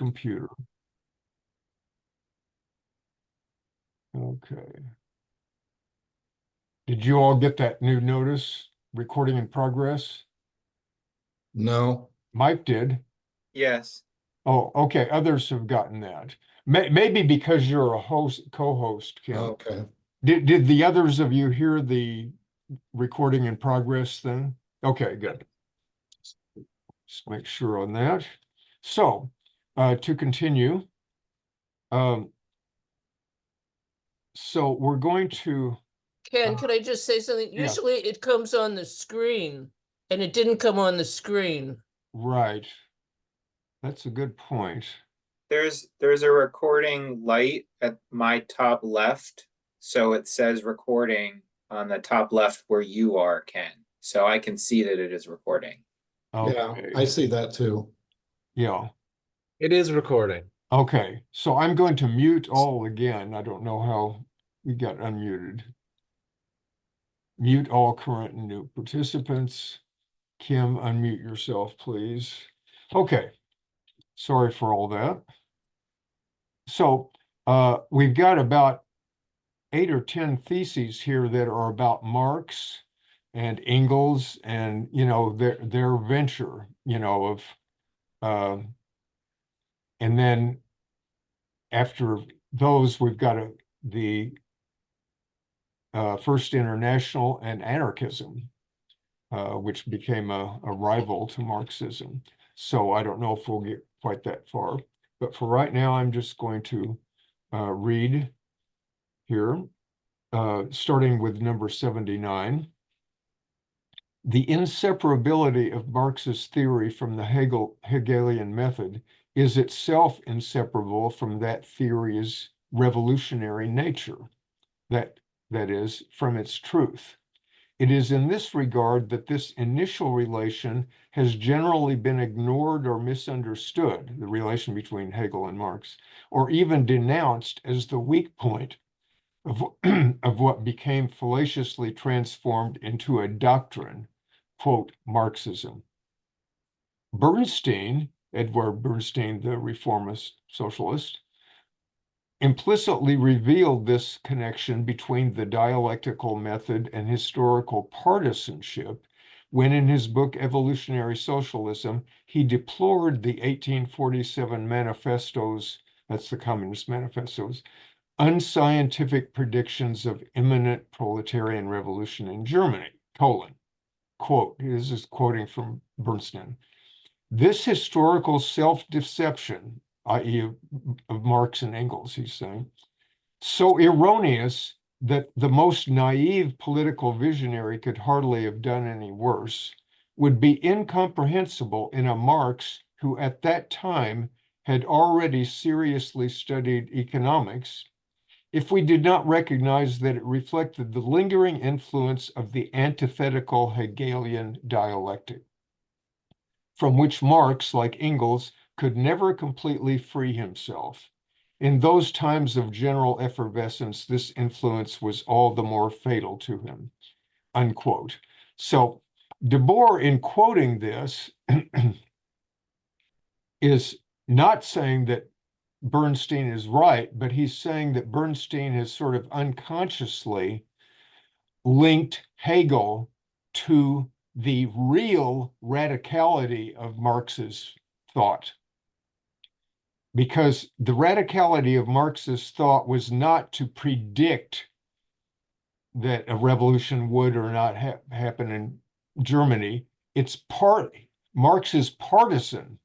computer. Okay. Did you all get that new notice? Recording in progress? No. Mike did. Yes. Oh, okay. Others have gotten that. Maybe because you're a co-host, Kim. Okay. Did the others of you hear the recording in progress thing? Okay, good. Just make sure on that. So, to continue, so we're going to. Ken, could I just say something? Yeah. Usually it comes on the screen, and it didn't come on the screen. Right. That's a good point. There's a recording light at my top left. So it says recording on the top left where you are, Ken. So I can see that it is recording. Okay. Yeah, I see that too. Yeah. It is recording. Okay. So I'm going to mute all again. I don't know how we got unmuted. Mute all current and new participants. Kim, unmute yourself, please. Okay. Sorry for all that. So we've got about 8 or 10 theses here that are about Marx and Engels and, you know, their venture, you know, of, and then after those, we've got the First International and anarchism, which became a rival to Marxism. So I don't know if we'll get quite that far, but for right now, I'm just going to read here, starting with number 79. The inseparability of Marxist theory from the Hegelian method is itself inseparable from that theory's revolutionary nature, that is, from its truth. It is in this regard that this initial relation has generally been ignored or misunderstood, the relation between Hegel and Marx, or even denounced as the weak point of, of what became fallaciously transformed into a doctrine, quote, Marxism. Bernstein, Edward Bernstein, the reformist socialist, implicitly revealed this connection between the dialectical method and historical partisanship when in his book Evolutionary Socialism, he deplored the 1847 manifestos, that's the Communist manifestos, unscientific predictions of imminent proletarian revolution in Germany, quote, this is quoting from Bernstein. This historical self-deception, i.e. of Marx and Engels, he's saying, so erroneous that the most naive political visionary could hardly have done any worse, would be incomprehensible in a Marx who at that time had already seriously studied economics, if we did not recognize that it reflected the lingering influence of the antithetical Hegelian dialectic, from which Marx, like Engels, could never completely free himself. In those times of general effervescence, this influence was all the more fatal to him, unquote. So Debord, in quoting this, is not saying that Bernstein is right, but he's saying that Bernstein has sort of unconsciously linked Hegel to the real radicality of Marx's thought. Because the radicality of Marx's thought was not to predict that a revolution would or not happen in Germany. Marx is partisan.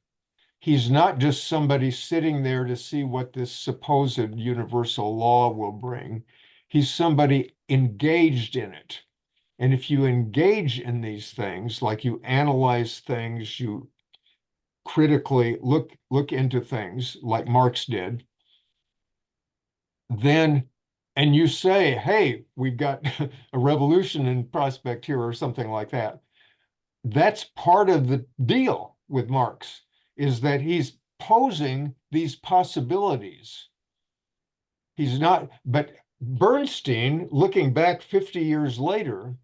He's not just somebody sitting there to see what this supposed universal law will bring. He's somebody engaged in it. And if you engage in these things, like you analyze things, you critically look into things like Marx did, then, and you say, hey, we've got a revolution in prospect here or something like that. That's part of the deal with Marx, is that he's posing these possibilities. He's not, but Bernstein, looking back 50 years later,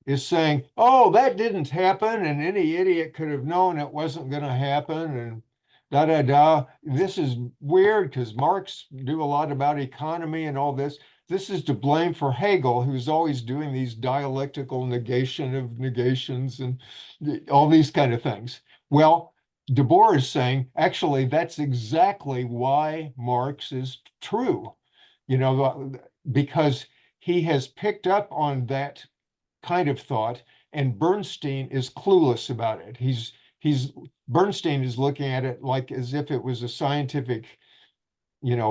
is saying, oh, that didn't happen, and any idiot could have known it wasn't going to happen, and da da da. This is weird because Marx do a lot about economy and all this. This is to blame for Hegel, who's always doing these dialectical negation of negations and all these kind of things. Well, Debord is saying, actually, that's exactly why Marx is true, because he has picked up on that kind of thought, and Bernstein is clueless about it. Bernstein is looking at it like as if it was a scientific,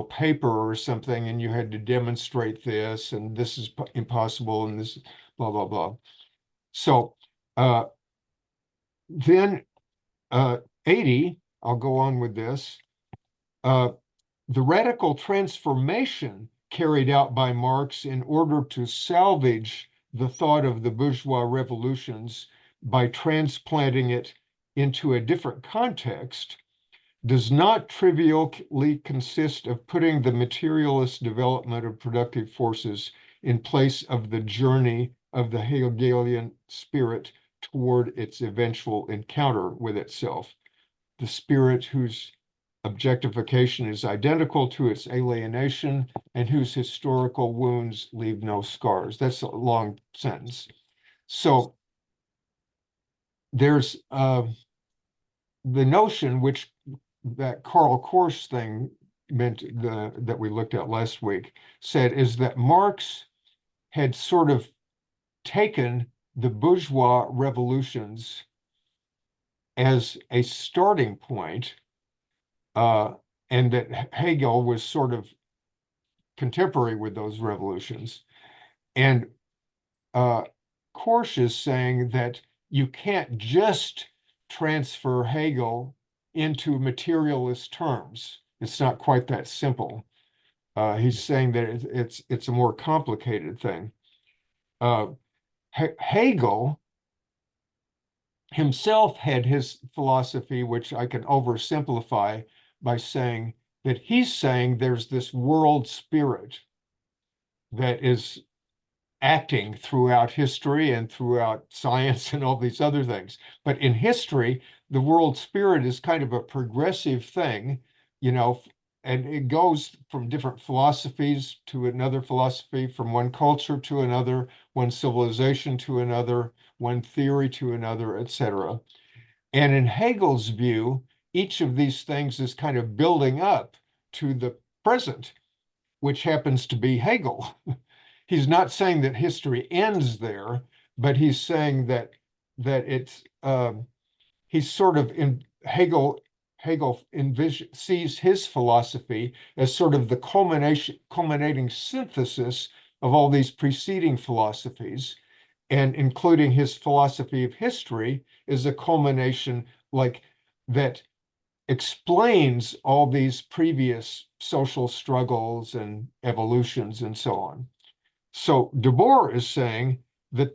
paper or something, and you had to demonstrate this, and this is impossible, and this blah blah blah. So then 80, I'll go on with this. The radical transformation carried out by Marx in order to salvage the thought of the bourgeois revolutions by transplanting it into a different context does not trivially consist of putting the materialist development of productive forces in place of the journey of the Hegelian spirit toward its eventual encounter with itself, the spirit whose objectification is identical to its alienation and whose historical wounds leave no scars. That's a long sentence. So there's the notion which that Karl Korsch thing meant that we looked at last week said is that Marx had sort of taken the bourgeois revolutions as a starting point, and that Hegel was sort of contemporary with those revolutions. And Korsch is saying that you can't just transfer Hegel into materialist terms. It's not quite that simple. He's saying that it's a more complicated thing. Hegel himself had his philosophy, which I can oversimplify by saying that he's saying there's this world spirit that is acting throughout history and throughout science and all these other things. But in history, the world spirit is kind of a progressive thing, and it goes from different philosophies to another philosophy, from one culture to another, one civilization to another, one theory to another, etc. And in Hegel's view, each of these things is kind of building up to the present, which happens to be Hegel. He's not saying that history ends there, but he's saying that it's he's sort of in Hegel sees his philosophy as sort of the culminating synthesis of all these preceding philosophies, and including his philosophy of history is a culmination like that explains all these previous social struggles and evolutions and so on. So Debord is saying that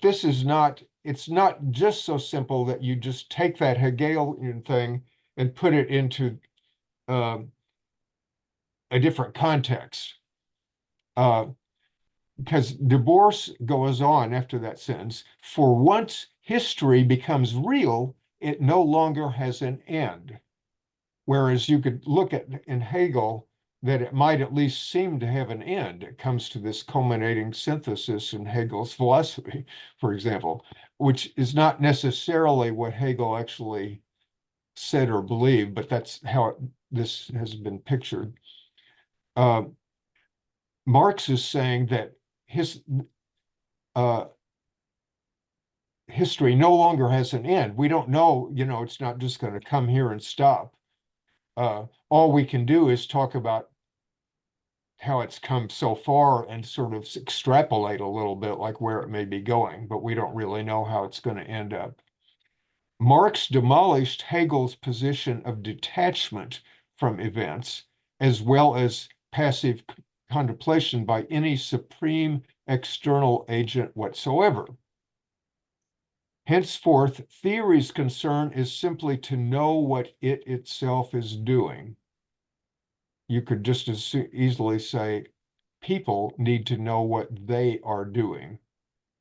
it's not just so simple that you just take that Hegelian thing and put it into a different context. Because Debord goes on after that sentence, for once history becomes real, it no longer has an end. Whereas you could look at in Hegel that it might at least seem to have an end. It comes to this culminating synthesis in Hegel's philosophy, for example, which is not necessarily what Hegel actually said or believed, but that's how this has been pictured. Marx is saying that his history no longer has an end. We don't know, it's not just going to come here and stop. All we can do is talk about how it's come so far and sort of extrapolate a little bit like where it may be going, but we don't really know how it's going to end up. Marx demolished Hegel's position of detachment from events, as well as passive contemplation by any supreme external agent whatsoever. Henceforth, theory's concern is simply to know what it itself is doing. You could just as easily say people need to know what they are doing.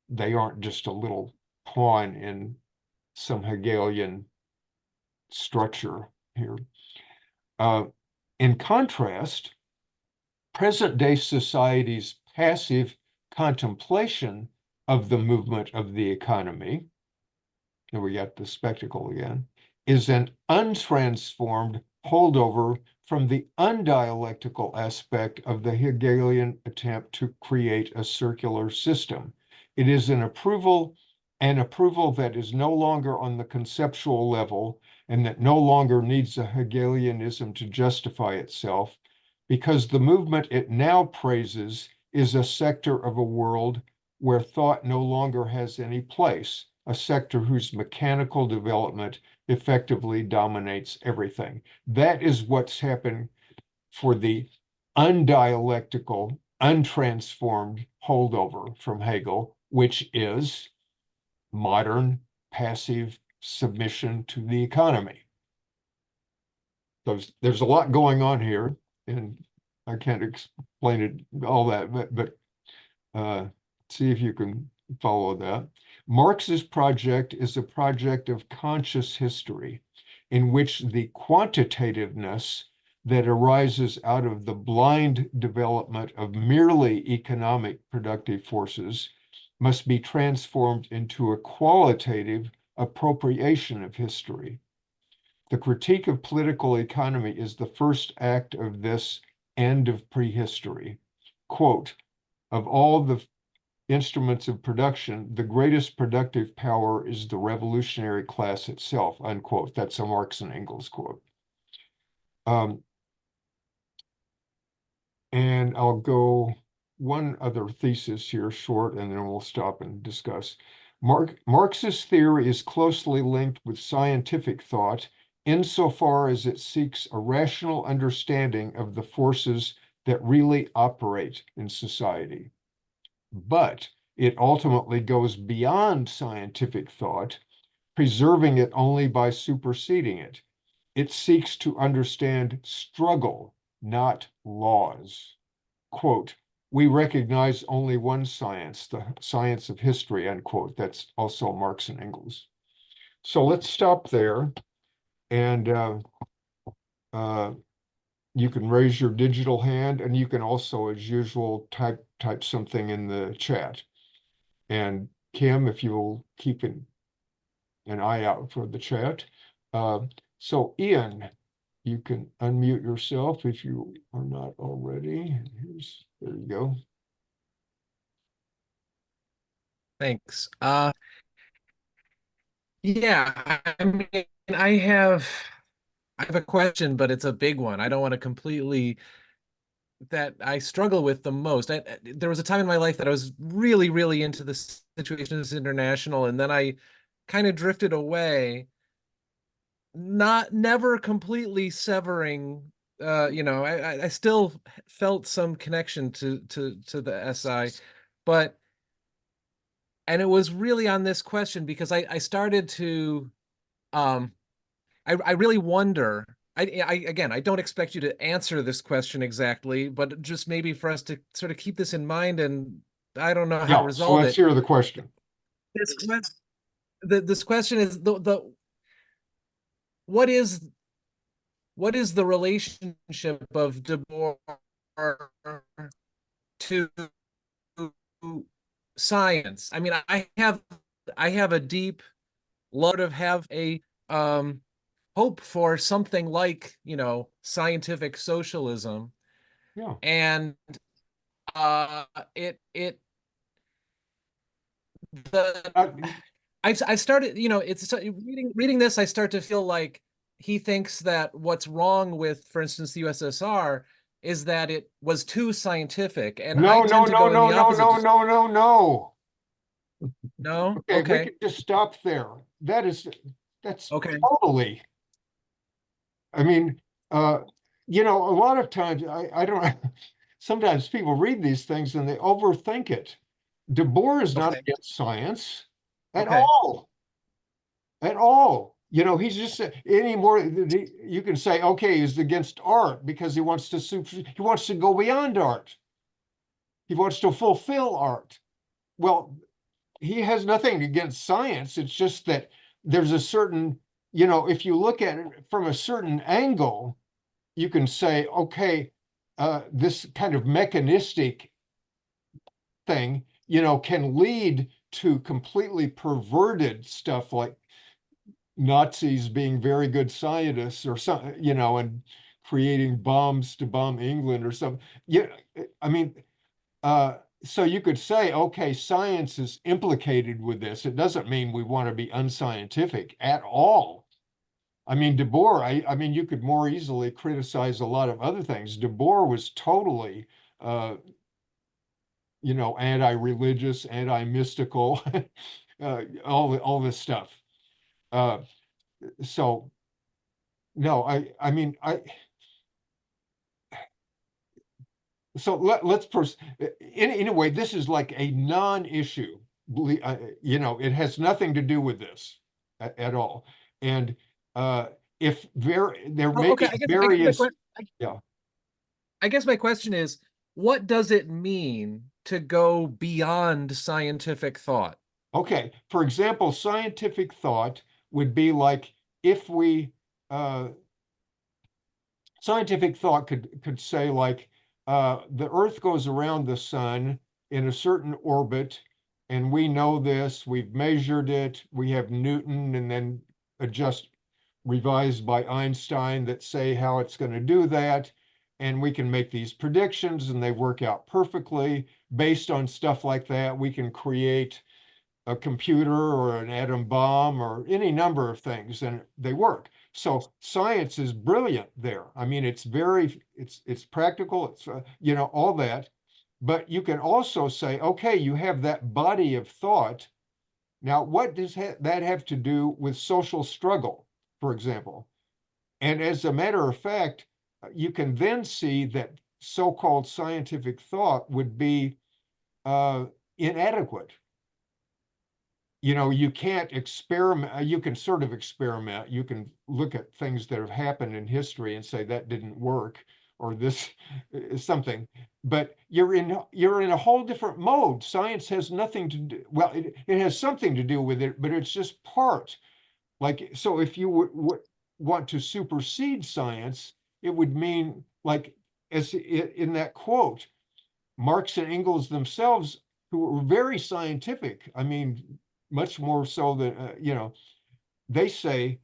They aren't just a little pawn in some Hegelian structure here. In contrast, present-day society's passive contemplation of the movement of the economy, and we got the spectacle again, is an untransformed holdover from the undialectical aspect of the Hegelian attempt to create a circular system. It is an approval that is no longer on the conceptual level and that no longer needs a Hegelianism to justify itself, because the movement it now praises is a sector of a world where thought no longer has any place, a sector whose mechanical development effectively dominates everything. That is what's happened for the undialectical, untransformed holdover from Hegel, which is modern passive submission to the economy. There's a lot going on here, and I can't explain it all that, but see if you can follow that. Marx's project is a project of conscious history in which the quantitativeness that arises out of the blind development of merely economic productive forces must be transformed into a qualitative appropriation of history. The critique of political economy is the first act of this end of prehistory. Quote, of all the instruments of production, the greatest productive power is the revolutionary class itself, unquote. That's a Marx and Engels quote. And I'll go one other thesis here, short, and then we'll stop and discuss. Marxist theory is closely linked with scientific thought insofar as it seeks a rational understanding of the forces that really operate in society. But it ultimately goes beyond scientific thought, preserving it only by superseding it. It seeks to understand struggle, not laws. Quote, we recognize only one science, the science of history, unquote. That's also Marx and Engels. So let's stop there. And you can raise your digital hand, and you can also, as usual, type something in the chat. And Kim, if you'll keep an eye out for the chat. So Ian, you can unmute yourself if you are not already. There you go. Thanks. Yeah, I mean, I have a question, but it's a big one. I don't want to completely that I struggle with the most. There was a time in my life that I was really, really into the Situationist International, and then I kind of drifted away, never completely severing. I still felt some connection to the SI, but and it was really on this question because I started to I really wonder. Again, I don't expect you to answer this question exactly, but just maybe for us to sort of keep this in mind, and I don't know how to Yeah, so resolve let's it. hear the question. This question is what is the relationship of Debord to science? I mean, I have a deep lot of have a hope for something like, scientific socialism. Yeah. And I started, it's reading this, I start to feel like he thinks that what's wrong with, for instance, the USSR is that it was too scientific, and I tend to go in the opposite. No. No? Okay, we Okay. can just stop there. That's Okay. totally. I mean, a lot of times I don't. Sometimes people read these things and they overthink it. Debord is not Okay. against science at Okay. all. At all. He's just anymore. You can say, okay, he's against art because he wants to go beyond art. He wants to fulfill art. Well, he has nothing against science. It's just that there's a certain, if you look at it from a certain angle, you can say, okay, this kind of mechanistic thing, can lead to completely perverted stuff like Nazis being very good scientists or some, and creating bombs to bomb England or something. Yeah, I mean, so you could say, okay, science is implicated with this. It doesn't mean we want to be unscientific at all. I mean, Debord, I mean, you could more easily criticize a lot of other things. Debord was totally, anti-religious, anti-mystical, all this stuff. So no, I mean, so let's anyway, this is like a non-issue. It has nothing to do with this at all. And if there may Okay, be various, yeah. I guess my question is, what does it mean to go beyond scientific thought? Okay, for example, scientific thought would be like if we scientific thought could say like the Earth goes around the sun in a certain orbit, and we know this, we've measured it, we have Newton, and then adjust revised by Einstein that say how it's going to do that. And we can make these predictions and they work out perfectly. Based on stuff like that, we can create a computer or an atom bomb or any number of things, and they work. So science is brilliant there. I mean, it's practical. It's all that, but you can also say, okay, you have that body of thought. Now, what does that have to do with social struggle, for example? And as a matter of fact, you can then see that so-called scientific thought would be inadequate. You can't experiment. You can sort of experiment. You can look at things that have happened in history and say that didn't work, or this is something. But you're in a whole different mode. Science has nothing to do. Well, it has something to do with it, but it's just part. Like, so if you would want to supersede science, it would mean like as in that quote, Marx and Engels themselves, who were very scientific. I mean, much more so than, they say,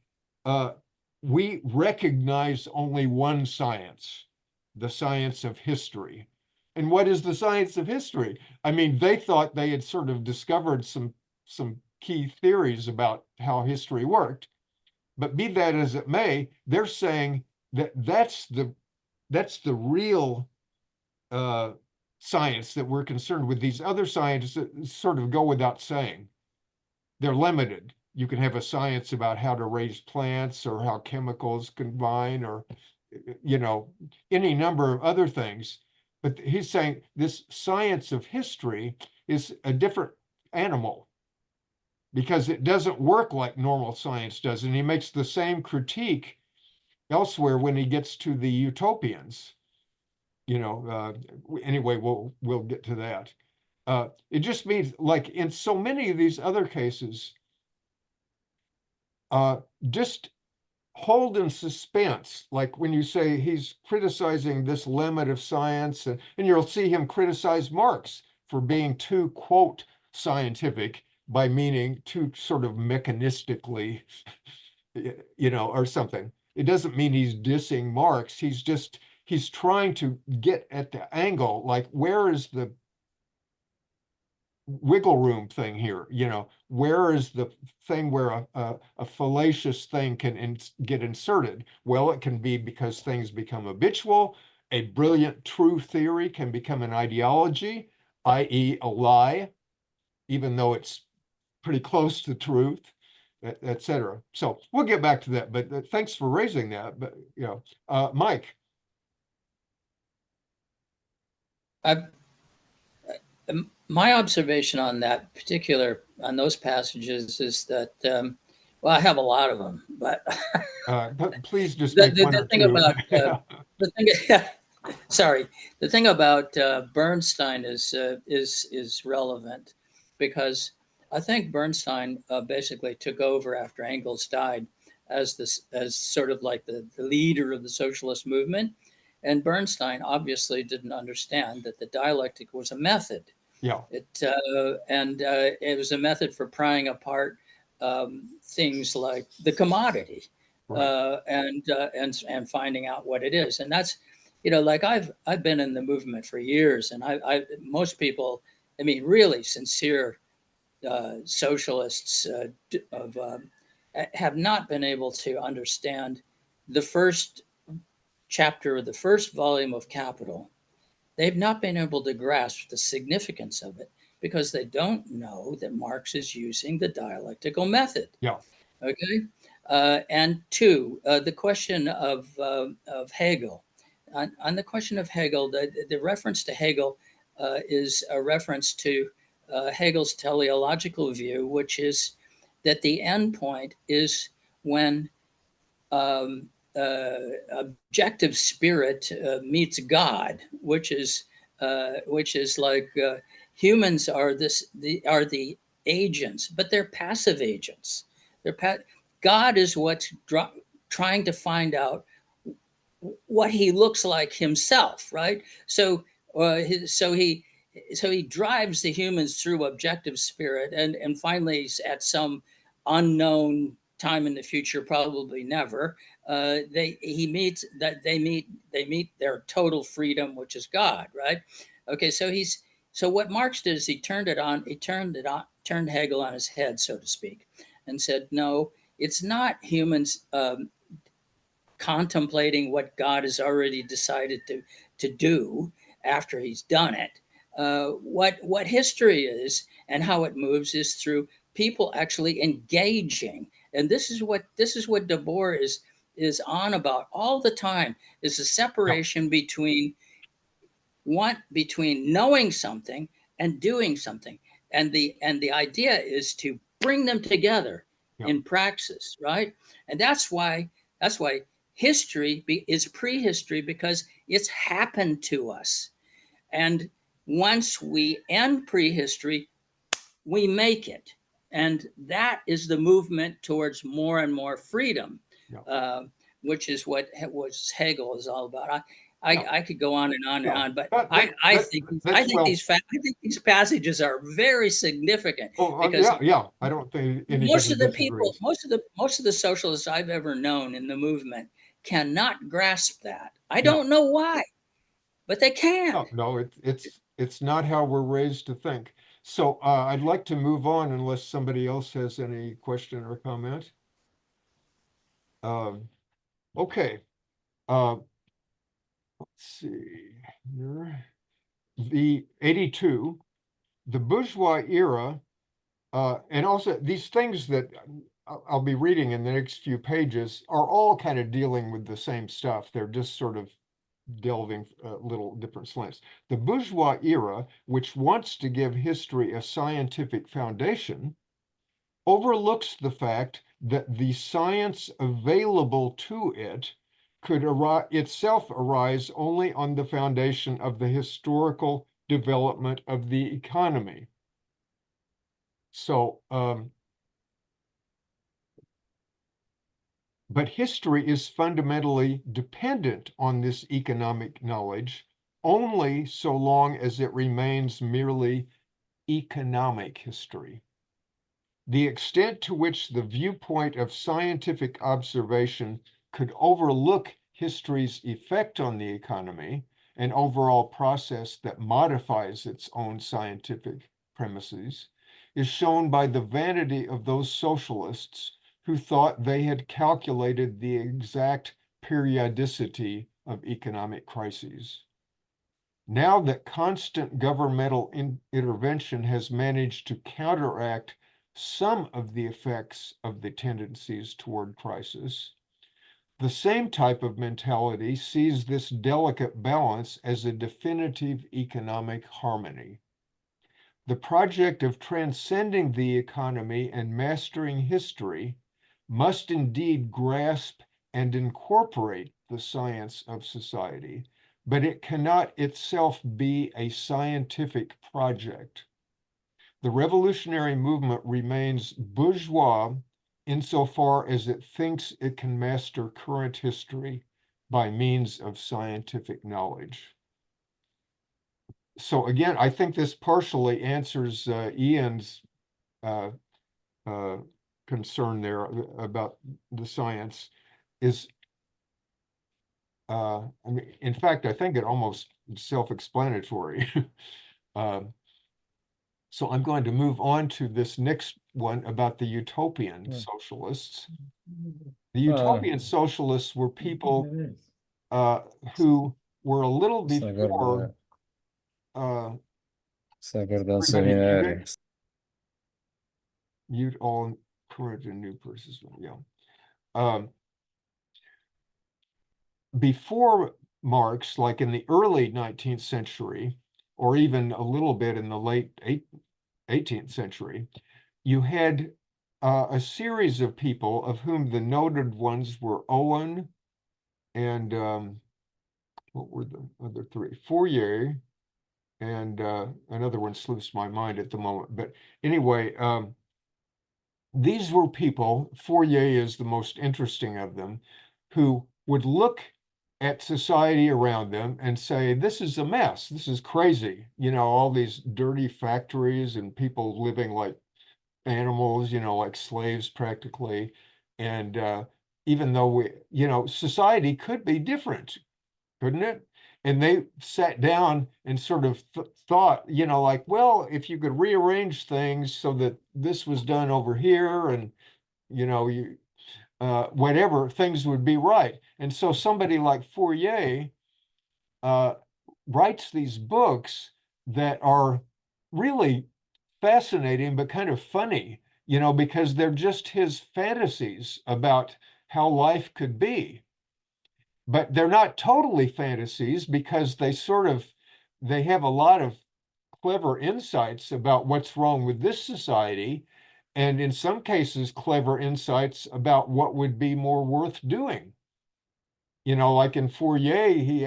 we recognize only one science, the science of history. And what is the science of history? I mean, they thought they had sort of discovered some key theories about how history worked. But be that as it may, they're saying that that's the real science that we're concerned with. These other sciences sort of go without saying. They're limited. You can have a science about how to raise plants or how chemicals combine or, any number of other things. But he's saying this science of history is a different animal because it doesn't work like normal science does. And he makes the same critique elsewhere when he gets to the utopians. Anyway, we'll get to that. It just means like in so many of these other cases, just hold in suspense. Like when you say he's criticizing this limit of science, and you'll see him criticize Marx for being too, quote, scientific, by meaning too sort of mechanistically, or something. It doesn't mean he's dissing Marx. He's trying to get at the angle, like where is the wiggle room thing here? Where is the thing where a fallacious thing can get inserted? Well, it can be because things become habitual. A brilliant true theory can become an ideology, i.e. a lie, even though it's pretty close to truth, etc. So we'll get back to that, but thanks for raising that. But Mike. My observation on those passages is that, well, I have a lot of them, but please just make one or thing two. About the thing about Bernstein is relevant because I think Bernstein basically took over after Engels died as sort of like the leader of the socialist movement. And Bernstein obviously didn't understand that the dialectic was a method. Yeah. It was a method for prying apart things like the commodity, Right. and finding out what it is. And that's, like I've been in the movement for years, and most people, I mean, really sincere socialists have not been able to understand the first chapter of the first volume of Capital. They've not been able to grasp the significance of it because they don't know that Marx is using the dialectical method. Yeah. Okay. And two, the question of Hegel. On the question of Hegel, the reference to Hegel is a reference to Hegel's teleological view, which is that the end point is when objective spirit meets God, which is like humans are the agents, but they're passive agents. God is what's trying to find out what he looks like himself, right? So he drives the humans through objective spirit, and finally at some unknown time in the future, probably never, they meet their total freedom, which is God, right? Okay, so what Marx did is he turned Hegel on his head, so to speak, and said, no, it's not humans contemplating what God has already decided to do after he's done it. What history is and how it moves is through people actually engaging. And this is what Debord is on about all the time, is a separation between knowing something and doing something. And the idea is to bring them together in praxis, right? And that's why history is prehistory, because it's happened to us. And once we end prehistory, we make it. And that is the movement towards more and more freedom, which is what Hegel is all about. I could go on and on and on, but I think these passages are very significant. Because I don't think most of the socialists I've ever known in the movement cannot grasp that. I don't know why, but they can. No, it's not how we're raised to think. So I'd like to move on unless somebody else has any question or comment. Okay. Let's see here. The 82, the bourgeois era, and also these things that I'll be reading in the next few pages are all kind of dealing with the same stuff. They're just sort of delving little different slants. The bourgeois era, which wants to give history a scientific foundation, overlooks the fact that the science available to it could itself arise only on the foundation of the historical development of the economy. So, but history is fundamentally dependent on this economic knowledge only so long as it remains merely economic history. The extent to which the viewpoint of scientific observation could overlook history's effect on the economy, an overall process that modifies its own scientific premises, is shown by the vanity of those socialists who thought they had calculated the exact periodicity of economic crises. Now that constant governmental intervention has managed to counteract some of the effects of the tendencies toward crisis, the same type of mentality sees this delicate balance as a definitive economic harmony. The project of transcending the economy and mastering history must indeed grasp and incorporate the science of society, but it cannot itself be a scientific project. The revolutionary movement remains bourgeois insofar as it thinks it can master current history by means of scientific knowledge. So again, I think this partially answers Ian's concern there about the science. I mean, in fact, I think it almost self-explanatory. So I'm going to move on to this next one about the utopian socialists. The utopian socialists were people who were a little before everybody muted. Mute all current and new persons. Yeah. Before Marx, like in the early 19th century, or even a little bit in the late 18th century, you had a series of people, of whom the noted ones were Owen and what were the other three? Fourier, and another one slips my mind at the moment. But anyway, these were people, Fourier is the most interesting of them, who would look at society around them and say, this is a mess, this is crazy. You know, all these dirty factories and people living like animals, you know, like slaves practically. And even though society could be different, couldn't it? And they sat down and sort of thought, like, well, if you could rearrange things so that this was done over here and, whatever, things would be right. And so somebody like Fourier writes these books that are really fascinating, but kind of funny, because they're just his fantasies about how life could be. But they're not totally fantasies, because they have a lot of clever insights about what's wrong with this society, and in some cases, clever insights about what would be more worth doing. Like in Fourier, he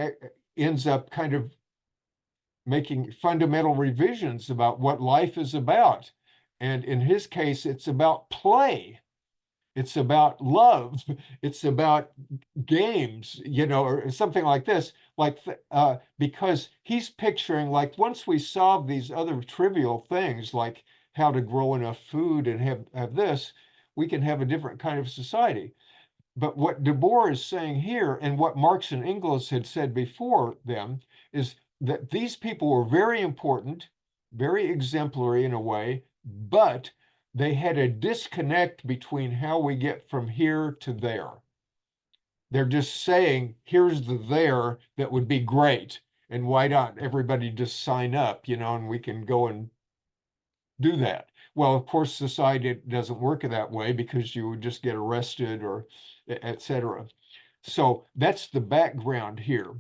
ends up kind of making fundamental revisions about what life is about. And in his case, it's about play. It's about love. It's about games, or something like this. Because he's picturing, like, once we solve these other trivial things, like how to grow enough food and have this, we can have a different kind of society. But what Debord is saying here, and what Marx and Engels had said before them, is that these people were very important, very exemplary in a way, but they had a disconnect between how we get from here to there. They're just saying, here's the there that would be great, and why not everybody just sign up, and we can go and do that. Well, of course, society doesn't work that way, because you would just get arrested or etc. So that's the background here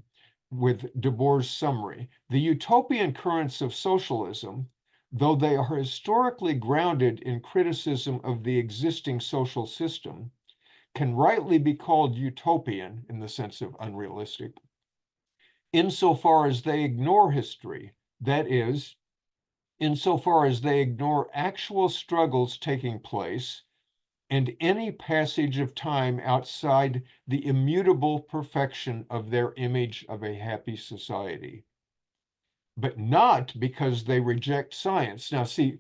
with Debord's summary. The utopian currents of socialism, though they are historically grounded in criticism of the existing social system, can rightly be called utopian in the sense of unrealistic, insofar as they ignore history, that is, insofar as they ignore actual struggles taking place and any passage of time outside the immutable perfection of their image of a happy society. But not because they reject science. Now, see,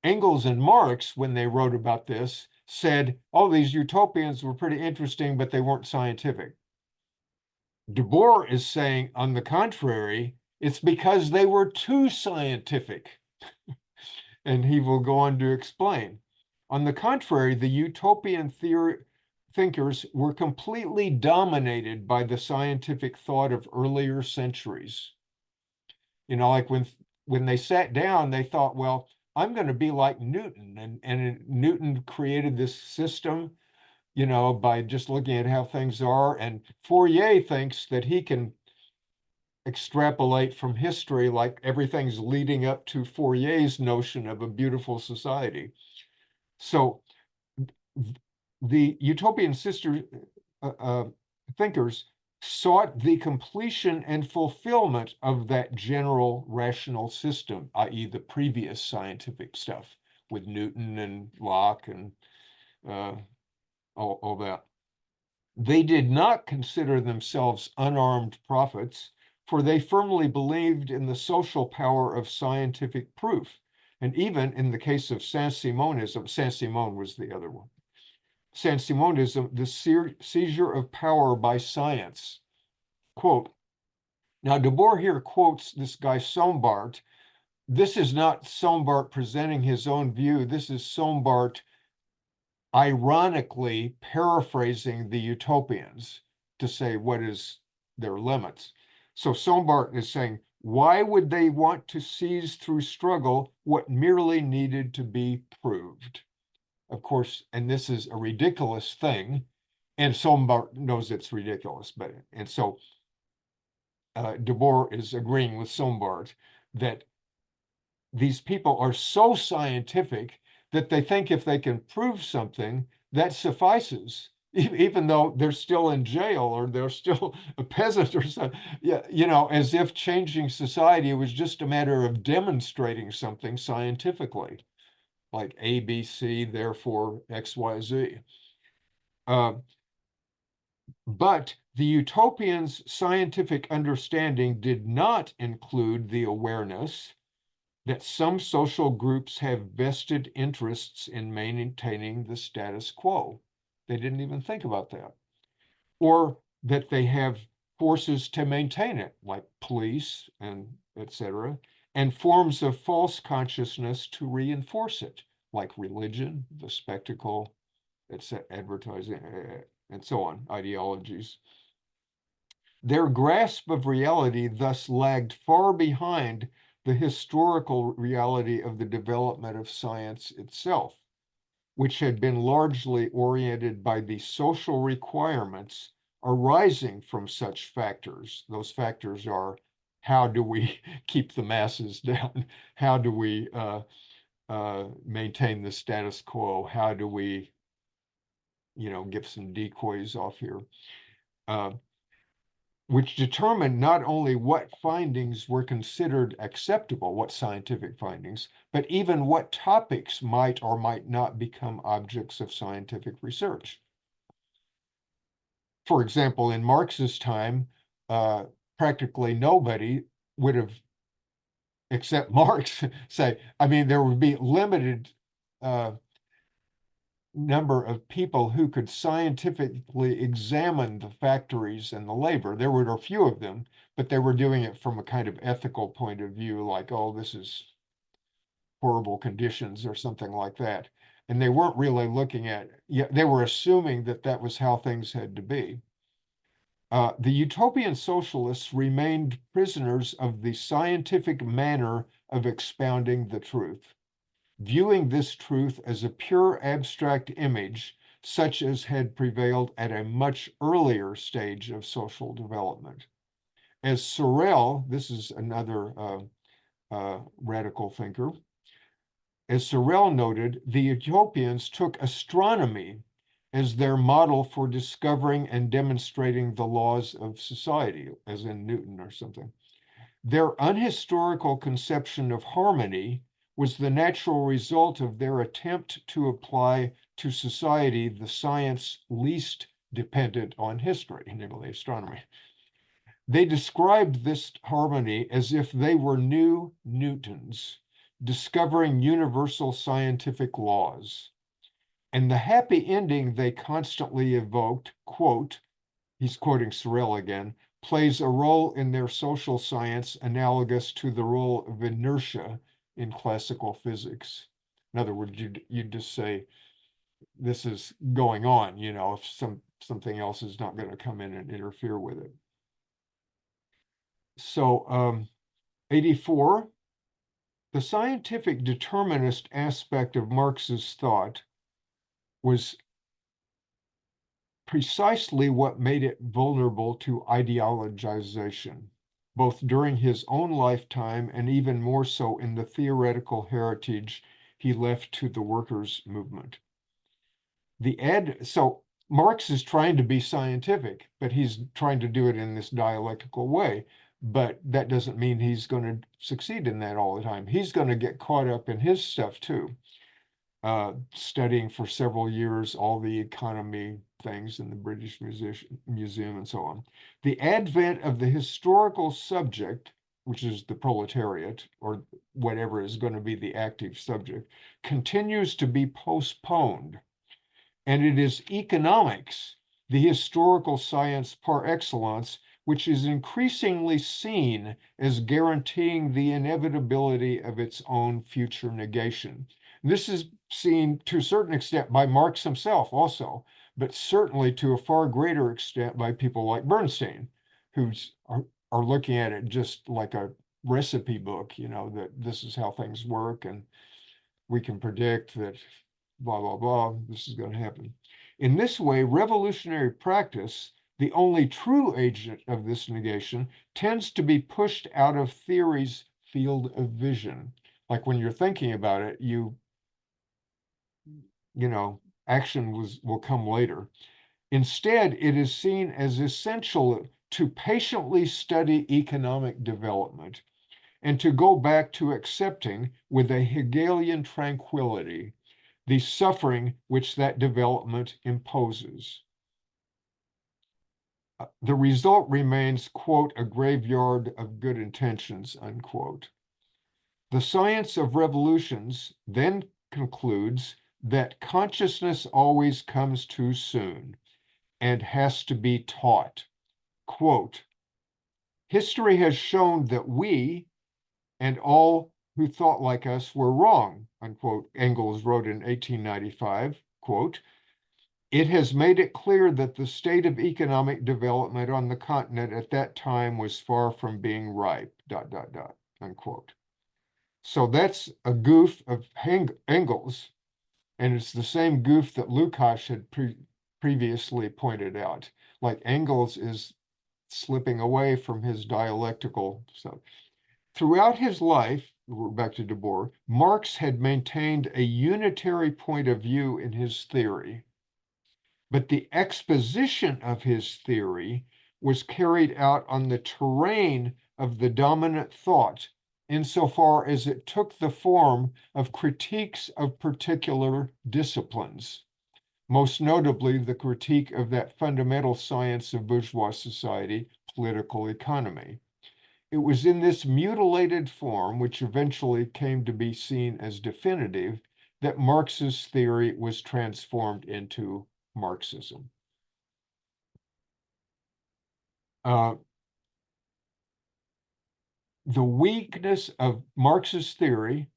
Engels and Marx, when they wrote about this, said, oh, these utopians were pretty interesting, but they weren't scientific. Debord is saying, on the contrary, it's because they were too scientific. And he will go on to explain. On the contrary, the utopian thinkers were completely dominated by the scientific thought of earlier centuries. Like when they sat down, they thought, well, I'm going to be like Newton. And Newton created this system, by just looking at how things are. And Fourier thinks that he can extrapolate from history, like everything's leading up to Fourier's notion of a beautiful society. So the utopian thinkers sought the completion and fulfillment of that general rational system, i.e. the previous scientific stuff with Newton and Locke and all that. They did not consider themselves unarmed prophets, for they firmly believed in the social power of scientific proof. And even in the case of Saint-Simonism, Saint-Simon was the other one. Saint-Simonism, the seizure of power by science. Quote, now Debord here quotes this guy Sombart. This is not Sombart presenting his own view. This is Sombart ironically paraphrasing the utopians to say what is their limits. So Sombart is saying, why would they want to seize through struggle what merely needed to be proved? Of course, and this is a ridiculous thing, and Sombart knows it's ridiculous, and so Debord is agreeing with Sombart that these people are so scientific that they think if they can prove something, that suffices, even though they're still in jail or they're still a peasant or something. Yeah, you know, as if changing society was just a matter of demonstrating something scientifically, like A, B, C, therefore X, Y, Z. But the utopians' scientific understanding did not include the awareness that some social groups have vested interests in maintaining the status quo. They didn't even think about that. Or that they have forces to maintain it, like police and etc., and forms of false consciousness to reinforce it, like religion, the spectacle, advertising, and so on, ideologies. Their grasp of reality thus lagged far behind the historical reality of the development of science itself, which had been largely oriented by the social requirements arising from such factors. Those factors are, how do we keep the masses down? How do we maintain the status quo? How do we, get some decoys off here? Which determined not only what findings were considered acceptable, what scientific findings, but even what topics might or might not become objects of scientific research. For example, in Marx's time, practically nobody would have, except Marx, say, I mean, there would be limited number of people who could scientifically examine the factories and the labor. There were a few of them, but they were doing it from a kind of ethical point of view, like, oh, this is horrible conditions or something like that. And they weren't really looking at, they were assuming that that was how things had to be. The utopian socialists remained prisoners of the scientific manner of expounding the truth, viewing this truth as a pure abstract image, such as had prevailed at a much earlier stage of social development. As Sorel, this is another radical thinker, as Sorel noted, the utopians took astronomy as their model for discovering and demonstrating the laws of society, as in Newton or something. Their unhistorical conception of harmony was the natural result of their attempt to apply to society the science least dependent on history, namely astronomy. They described this harmony as if they were new Newtons, discovering universal scientific laws. And the happy ending they constantly evoked, quote, he's quoting Sorel again, plays a role in their social science analogous to the role of inertia in classical physics. In other words, you just say, this is going on, if something else is not going to come in and interfere with it. So 84, the scientific determinist aspect of Marx's thought was precisely what made it vulnerable to ideologization, both during his own lifetime and even more so in the theoretical heritage he left to the workers' movement. So Marx is trying to be scientific, but he's trying to do it in this dialectical way. But that doesn't mean he's going to succeed in that all the time. He's going to get caught up in his stuff too. studying for several years all the economy things in the British Museum and so on. The advent of the historical subject, which is the proletariat, or whatever is going to be the active subject, continues to be postponed. And it is economics, the historical science par excellence, which is increasingly seen as guaranteeing the inevitability of its own future negation. This is seen to a certain extent by Marx himself also, but certainly to a far greater extent by people like Bernstein, who are looking at it just like a recipe book, you know, that this is how things work and we can predict that blah, blah, blah, this is going to happen. In this way, revolutionary practice, the only true agent of this negation, tends to be pushed out of theory's field of vision. Like when you're thinking about it, you know, action will come later. Instead, it is seen as essential to patiently study economic development and to go back to accepting with a Hegelian tranquility the suffering which that development imposes. The result remains, quote, a graveyard of good intentions, unquote. The science of revolutions then concludes that consciousness always comes too soon and has to be taught. Quote, history has shown that we and all who thought like us were wrong, unquote, Engels wrote in 1895, quote, it has made it clear that the state of economic development on the continent at that time was far from being ripe, ... unquote. So that's a goof of Engels, and it's the same goof that Lukács had previously pointed out. Like Engels is slipping away from his dialectical stuff. Throughout his life, we're back to Debord, Marx had maintained a unitary point of view in his theory, but the exposition of his theory was carried out on the terrain of the dominant thought, insofar as it took the form of critiques of particular disciplines, most notably the critique of that fundamental science of bourgeois society, political economy. It was in this mutilated form, which eventually came to be seen as definitive, that Marx's theory was transformed into Marxism. The weakness of Marx's theory,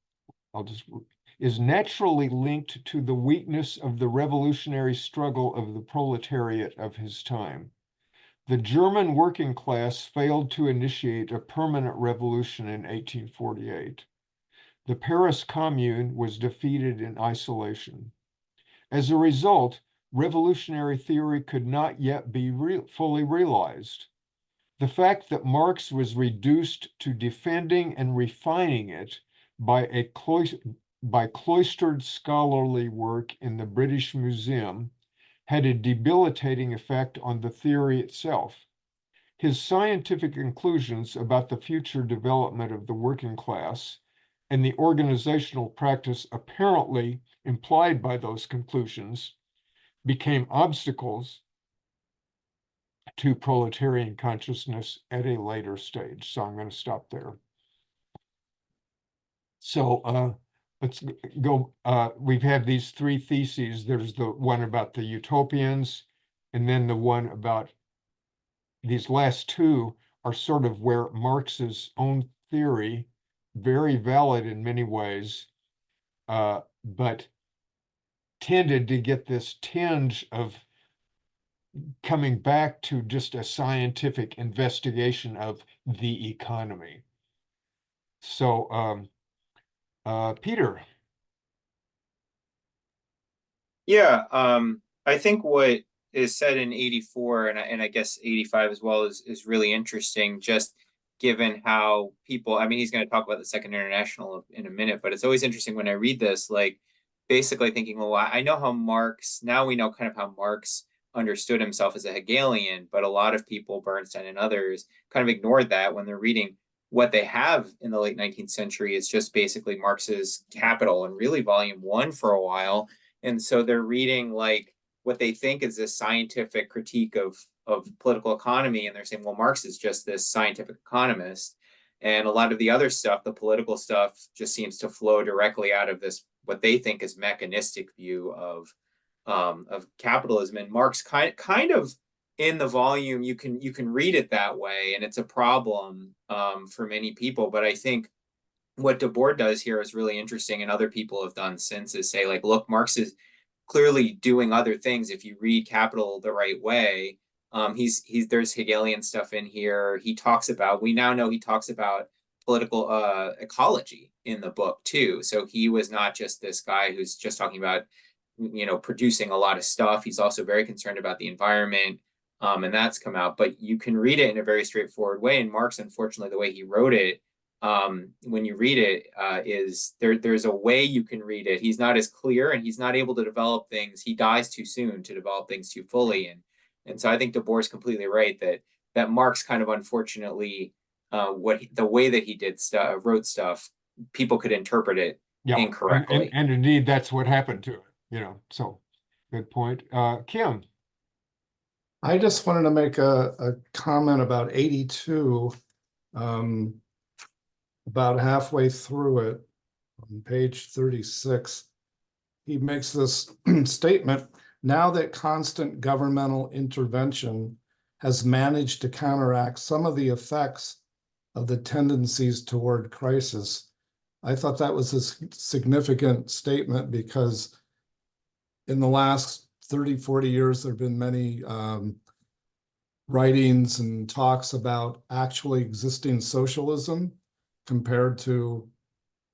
is naturally linked to the weakness of the revolutionary struggle of the proletariat of his time. The German working class failed to initiate a permanent revolution in 1848. The Paris Commune was defeated in isolation. As a result, revolutionary theory could not yet be fully realized. The fact that Marx was reduced to defending and refining it by cloistered scholarly work in the British Museum had a debilitating effect on the theory itself. His scientific conclusions about the future development of the working class and the organizational practice apparently implied by those conclusions became obstacles to proletarian consciousness at a later stage. So I'm going to stop there. So let's go. We've had these three theses. There's the one about the utopians, and then the one about these last two are sort of where Marx's own theory, very valid in many ways, but tended to get this tinge of coming back to just a scientific investigation of the economy. So, Peter. Yeah, I think what is said in 84 and I guess 85 as well is really interesting, just given how people, I mean, he's going to talk about the Second International in a minute, but it's always interesting when I read this, like basically thinking, well, I know how Marx, now we know kind of how Marx understood himself as a Hegelian, but a lot of people, Bernstein and others, kind of ignored that when they're reading what they have in the late 19th century is just basically Marx's Capital and really volume 1 for a while. And so they're reading like what they think is this scientific critique of political economy. And they're saying, well, Marx is just this scientific economist. And a lot of the other stuff, the political stuff, just seems to flow directly out of this, what they think is mechanistic view of capitalism. And Marx kind of in the volume, you can read it that way, and it's a problem for many people. But I think what Debord does here is really interesting, and other people have done since, is say, like, look, Marx is clearly doing other things if you read Capital the right way. There's Hegelian stuff in here. We now know he talks about political ecology in the book too. So he was not just this guy who's just talking about, producing a lot of stuff. He's also very concerned about the environment. And that's come out, but you can read it in a very straightforward way. And Marx, unfortunately, the way he wrote it, when you read it, there's a way you can read it. He's not as clear, and he's not able to develop things. He dies too soon to develop things too fully. And so I think Debord's completely right that Marx kind of, unfortunately, the way that he wrote stuff, people could interpret it incorrectly. And indeed, that's what happened to it, so good point. Kim. I just wanted to make a comment about 82, about halfway through it, on page 36. He makes this statement: now that constant governmental intervention has managed to counteract some of the effects of the tendencies toward crisis. I thought that was a significant statement, because in the last 30, 40 years, there have been many writings and talks about actually existing socialism compared to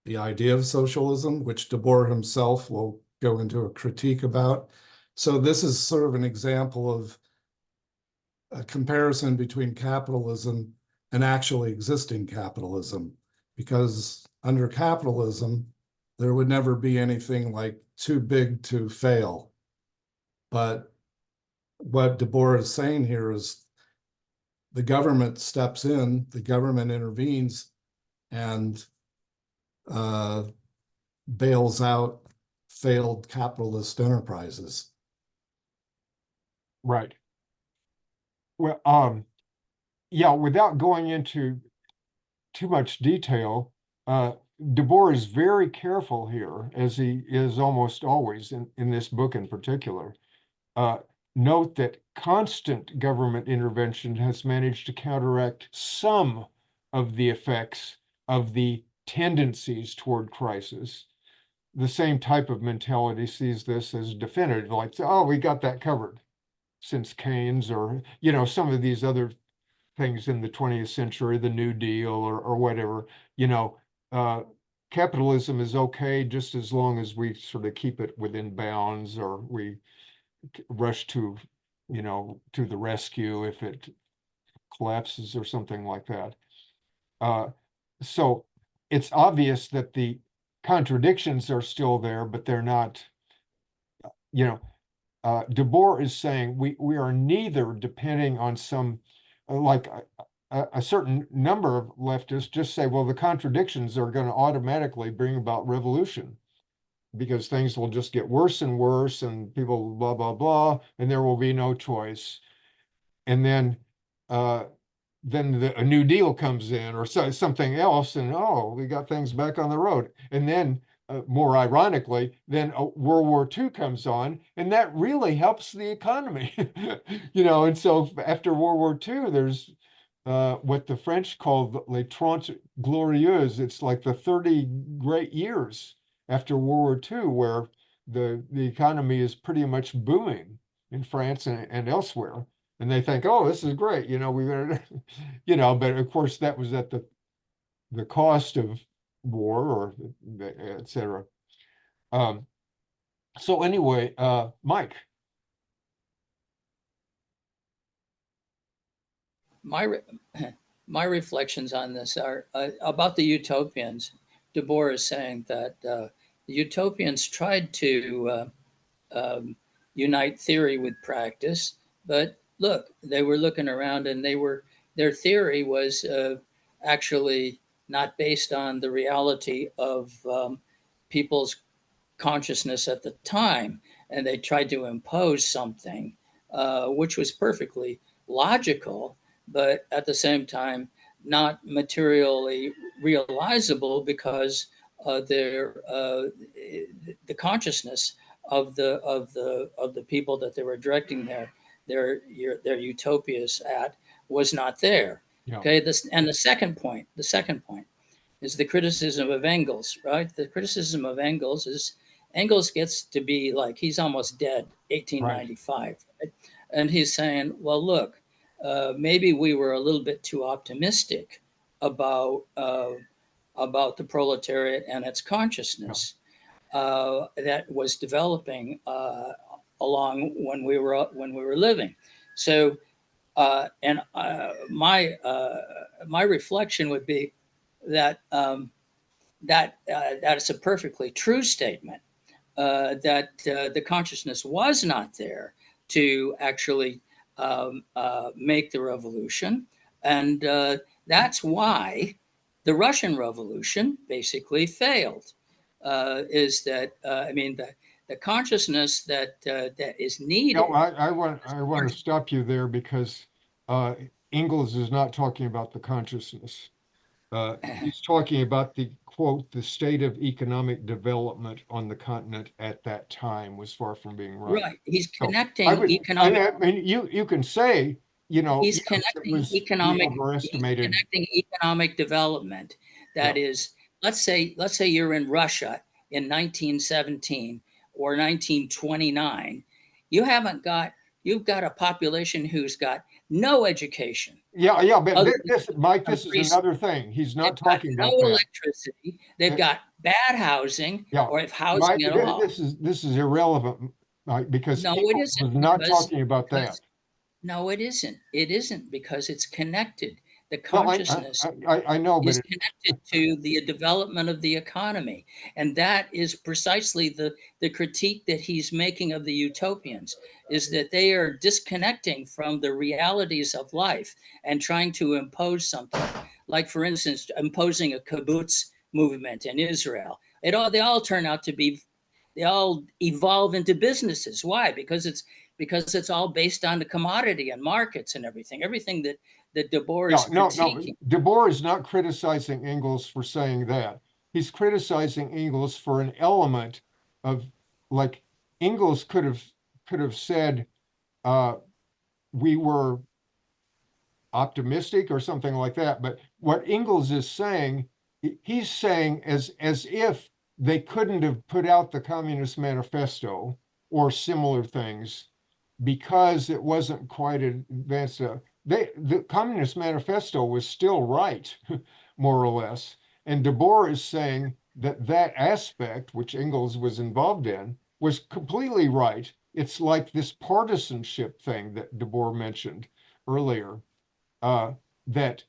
the idea of socialism, which Debord himself will go into a critique about. So this is sort of an example of a comparison between capitalism and actually existing capitalism, because under capitalism, there would never be anything like too big to fail. But what Debord is saying here is the government steps in, the government intervenes, and bails out failed capitalist enterprises. Right. Well, yeah, without going into too much detail, Debord is very careful here, as he is almost always in this book in particular. Note that constant government intervention has managed to counteract some of the effects of the tendencies toward crisis. The same type of mentality sees this as definitive, like, oh, we got that covered since Keynes, or, some of these other things in the 20th century, the New Deal or whatever. Capitalism is okay just as long as we sort of keep it within bounds, or we rush to the rescue if it collapses or something like that. So it's obvious that the contradictions are still there, but they're not, Debord is saying we are neither depending on some, like a certain number of leftists just say, well, the contradictions are going to automatically bring about revolution, because things will just get worse and worse, and people blah, blah, blah, and there will be no choice. And then a New Deal comes in, or something else, and we got things back on the road. And then more ironically, then World War II comes on, and that really helps the economy. And so after World War II, there's what the French call les 30 glorieuses. It's like the 30 great years after World War II, where the economy is pretty much booming in France and elsewhere. And they think, oh, this is great, we better, but of course that was at the cost of war, or et cetera. So anyway, Mike. My reflections on this are about the utopians. Debord is saying that the utopians tried to unite theory with practice, but look, they were looking around, and their theory was actually not based on the reality of people's consciousness at the time, and they tried to impose something which was perfectly logical, but at the same time not materially realizable because the consciousness of the people that they were directing their utopias at was not there. Yeah. Okay, the second point is the criticism of Engels, right? The criticism of Engels is Engels gets to be like, he's almost dead, 1895. Right? And he's saying, well, look, maybe we were a little bit too optimistic about the proletariat and its consciousness that was developing along when we were living. So, my reflection would be that that is a perfectly true statement. That the consciousness was not there to actually make the revolution, and that's why the Russian Revolution basically failed. Is that I mean the consciousness that is needed. No, I want to stop you there because Engels is not talking about the consciousness. He's talking about the quote, the state of economic development on the continent at that time was far from being right. Right. He's So connecting I economic. I mean, you can say, you know, He's yes, it connecting was he economic. He's overestimated. connecting economic development. That is, let's say you're in Russia in 1917 or 1929. You've got a population who's got no education. Yeah, but Other this, Mike, than this is free- another thing. He's not They've got talking no about that. electricity. They've got bad housing, Yeah, or if housing Mike, at all. this is irrelevant, Mike, because No, it Engels isn't, was not because talking about that. no, it isn't. It isn't, because it's connected. The Well, consciousness I know, but is connected to the development of the economy. And that is precisely the critique that he's making of the utopians, is that they are disconnecting from the realities of life and trying to impose something. Like, for instance, imposing a kibbutz movement in Israel. They all turn out to be, they all evolve into businesses. Why? Because it's all based on the commodity and markets and everything that Debord is critiquing. Debord is not criticizing Engels for saying that. He's criticizing Engels for an element of, like, Engels could have said we were optimistic or something like that. But what Engels is saying, he's saying as if they couldn't have put out the Communist Manifesto or similar things because it wasn't quite advanced. The Communist Manifesto was still right, more or less. And Debord is saying that that aspect, which Engels was involved in, was completely right. It's like this partisanship thing that Debord mentioned earlier, that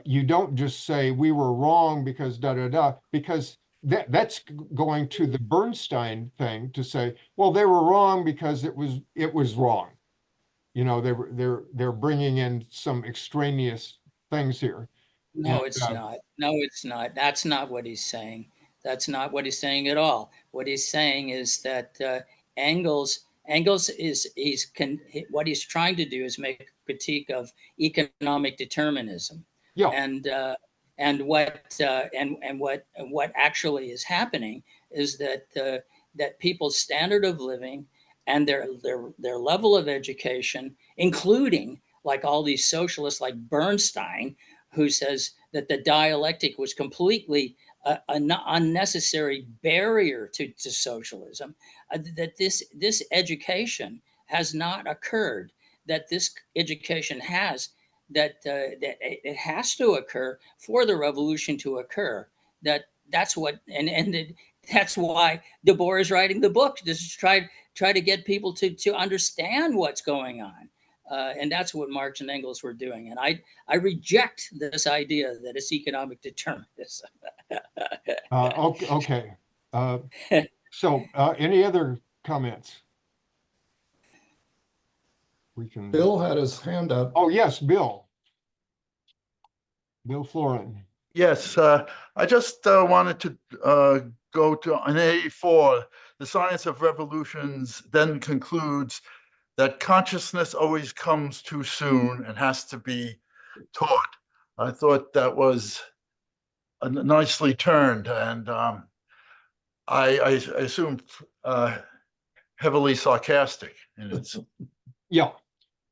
you don't just say we were wrong because because that's going to the Bernstein thing to say, well, they were wrong because it was wrong. You know, they're bringing in some extraneous things here. No, And, it's not. No, it's not. That's not what he's saying. That's not what he's saying at all. What he's saying is that Engels what he's trying to do is make a critique of economic determinism, yeah, and what actually is happening is that people's standard of living and their level of education, including like all these socialists like Bernstein, who says that the dialectic was completely an unnecessary barrier to socialism, that this education has not occurred, that this education has, that it has to occur for the revolution to occur. That's what, that's why Debord is writing the book, just try to get people to understand what's going on. And that's what Marx and Engels were doing. And I reject this idea that it's economic determinism. okay. So any other comments? We can. Bill had his hand up. Oh, yes, Bill. Bill Florin. Yes, I just wanted to go to on A4. The science of revolutions then concludes that consciousness always comes too soon and has to be taught. I thought that was nicely turned, and I assume heavily sarcastic in its. Yeah,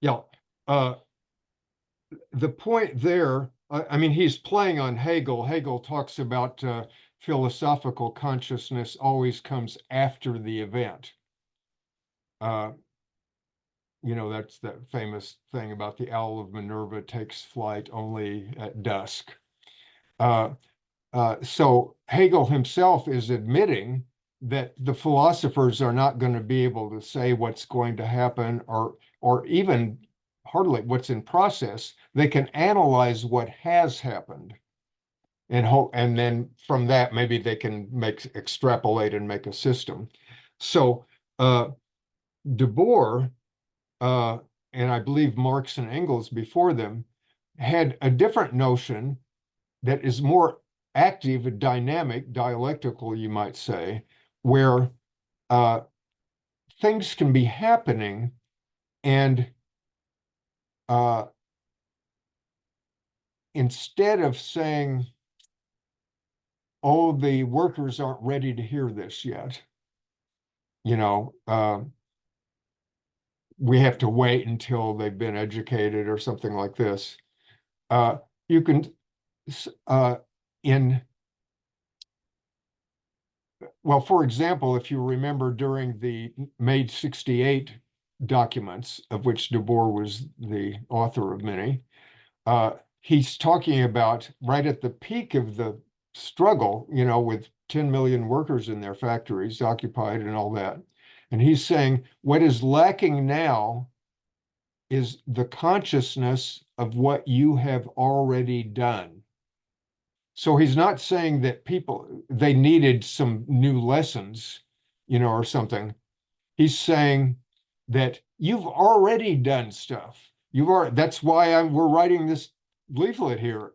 yeah. The point there, I mean, he's playing on Hegel. Hegel talks about philosophical consciousness always comes after the event. That's that famous thing about the owl of Minerva takes flight only at dusk. So Hegel himself is admitting that the philosophers are not going to be able to say what's going to happen or even hardly what's in process. They can analyze what has happened and then from that maybe they can extrapolate and make a system. So Debord and I believe Marx and Engels before them had a different notion that is more active, dynamic, dialectical, you might say, where things can be happening and instead of saying, oh, the workers aren't ready to hear this yet, we have to wait until they've been educated or something like this. You can, for example, if you remember during the May 68 documents, of which Debord was the author of many, he's talking about right at the peak of the struggle, with 10 million workers in their factories occupied and all that. And he's saying what is lacking now is the consciousness of what you have already done. So he's not saying that they needed some new lessons, or something. He's saying that you've already done stuff. That's why we're writing this leaflet here.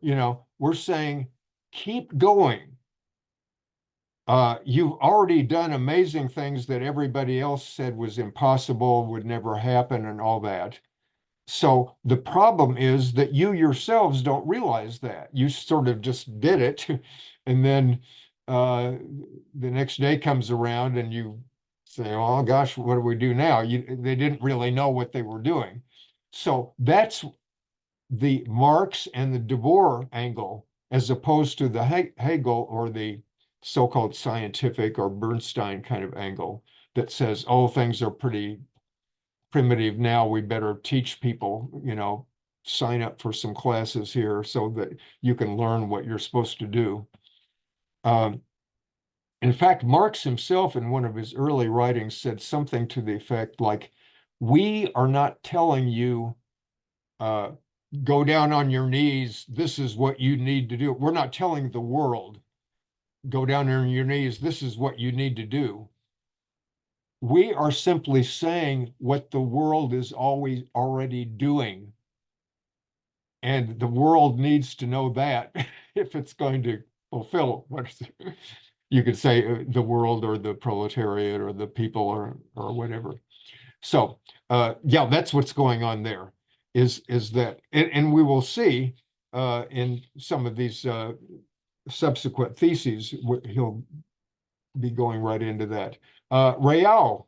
We're saying, keep going. You've already done amazing things that everybody else said was impossible, would never happen, and all that. So the problem is that you yourselves don't realize that. You sort of just did it. And then the next day comes around and you say, oh gosh, what do we do now? They didn't really know what they were doing. So that's the Marx and the Debord angle, as opposed to the Hegel or the so-called scientific or Bernstein kind of angle that says, oh, things are pretty primitive now, we better teach people, sign up for some classes here so that you can learn what you're supposed to do. In fact, Marx himself in one of his early writings said something to the effect like, we are not telling you, go down on your knees, this is what you need to do. We're not telling the world, go down on your knees, this is what you need to do. We are simply saying what the world is always already doing. And the world needs to know that if it's going to fulfill what you could say the world or the proletariat or the people or whatever. So yeah, that's what's going on there is that, and we will see in some of these subsequent theses, he'll be going right into that. Real,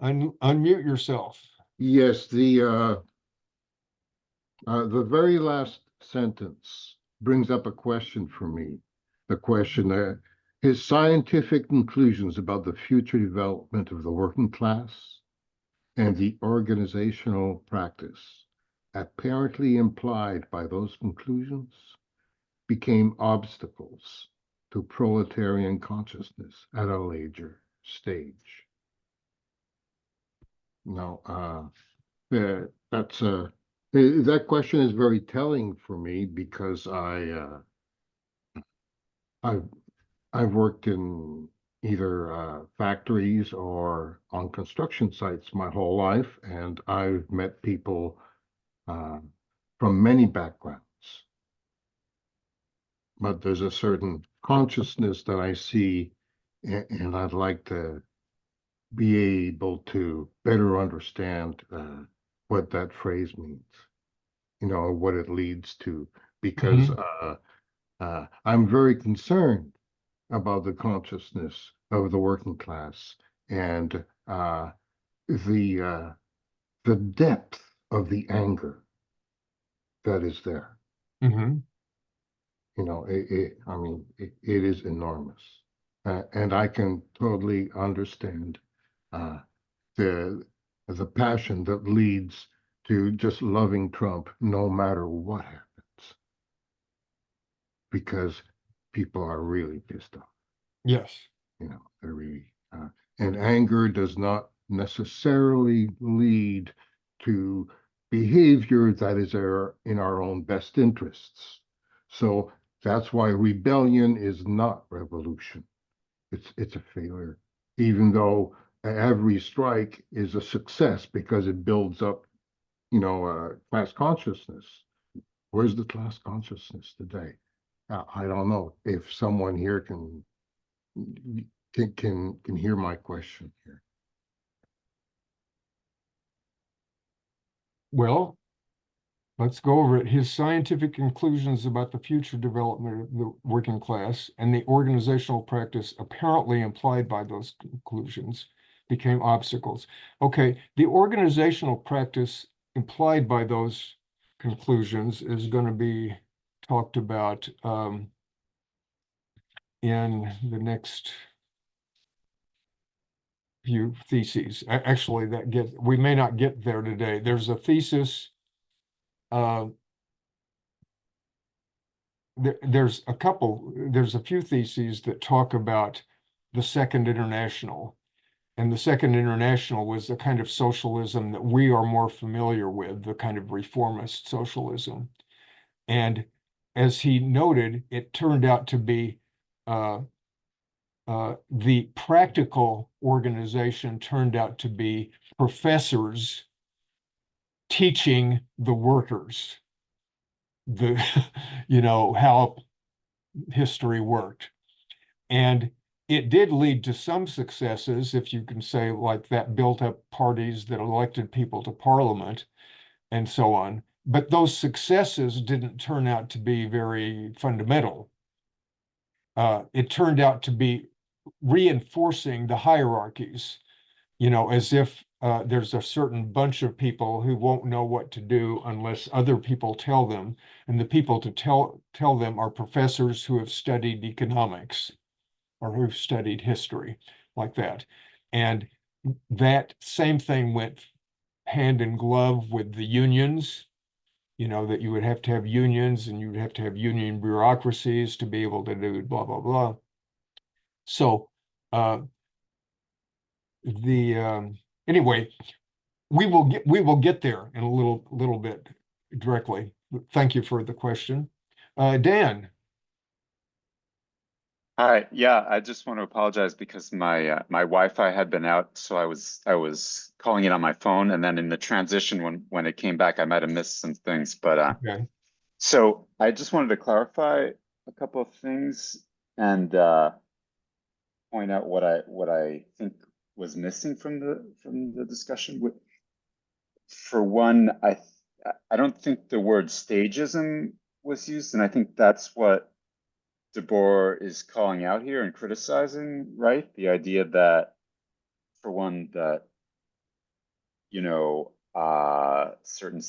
unmute yourself. Yes, the very last sentence brings up a question for me. The question, his scientific conclusions about the future development of the working class and the organizational practice, apparently implied by those conclusions, became obstacles to proletarian consciousness at a later stage. Now, that question is very telling for me because I've worked in either factories or on construction sites my whole life, and I've met people from many backgrounds. But there's a certain consciousness that I see, and I'd like to be able to better understand what that phrase means, what it leads to, because I'm very concerned about the consciousness of the working class and the depth of the anger that is there. Mm-hmm. It is enormous, and I can totally understand the passion that leads to just loving Trump no matter what happens, because people are really pissed off. Yes. They're really, and anger does not necessarily lead to behavior that is in our own best interests. So that's why rebellion is not revolution. It's a failure, even though every strike is a success because it builds up, class consciousness. Where's the class consciousness today? I don't know. If someone here can hear my question here. Well, let's go over it. His scientific conclusions about the future development of the working class and the organizational practice apparently implied by those conclusions became obstacles. Okay, the organizational practice implied by those conclusions is going to be talked about in the next few theses. Actually, we may not get there today. There's a thesis. There's a few theses that talk about the Second International. And the Second International was the kind of socialism that we are more familiar with, the kind of reformist socialism. And as he noted, it turned out to be the practical organization turned out to be professors teaching the workers how history worked. And it did lead to some successes, if you can say, like that built up parties that elected people to parliament and so on. But those successes didn't turn out to be very fundamental. It turned out to be reinforcing the hierarchies, as if there's a certain bunch of people who won't know what to do unless other people tell them. And the people to tell them are professors who have studied economics or who've studied history, like that. And that same thing went hand in glove with the unions, that you would have to have unions and you'd have to have union bureaucracies to be able to do blah, blah, blah. So anyway, we will get there in a little bit directly. Thank you for the question. Dan. Hi, yeah, I just want to apologize because my my Wi-Fi had been out, so I was calling it on my phone, and then in the transition when it came back, I might have missed some things. But Okay. so I just wanted to clarify a couple of things and point out what I think was missing from the discussion. For one, I don't think the word stagism was used, and I think that's what Debord is calling out here and criticizing, right? The idea that, for one, that certain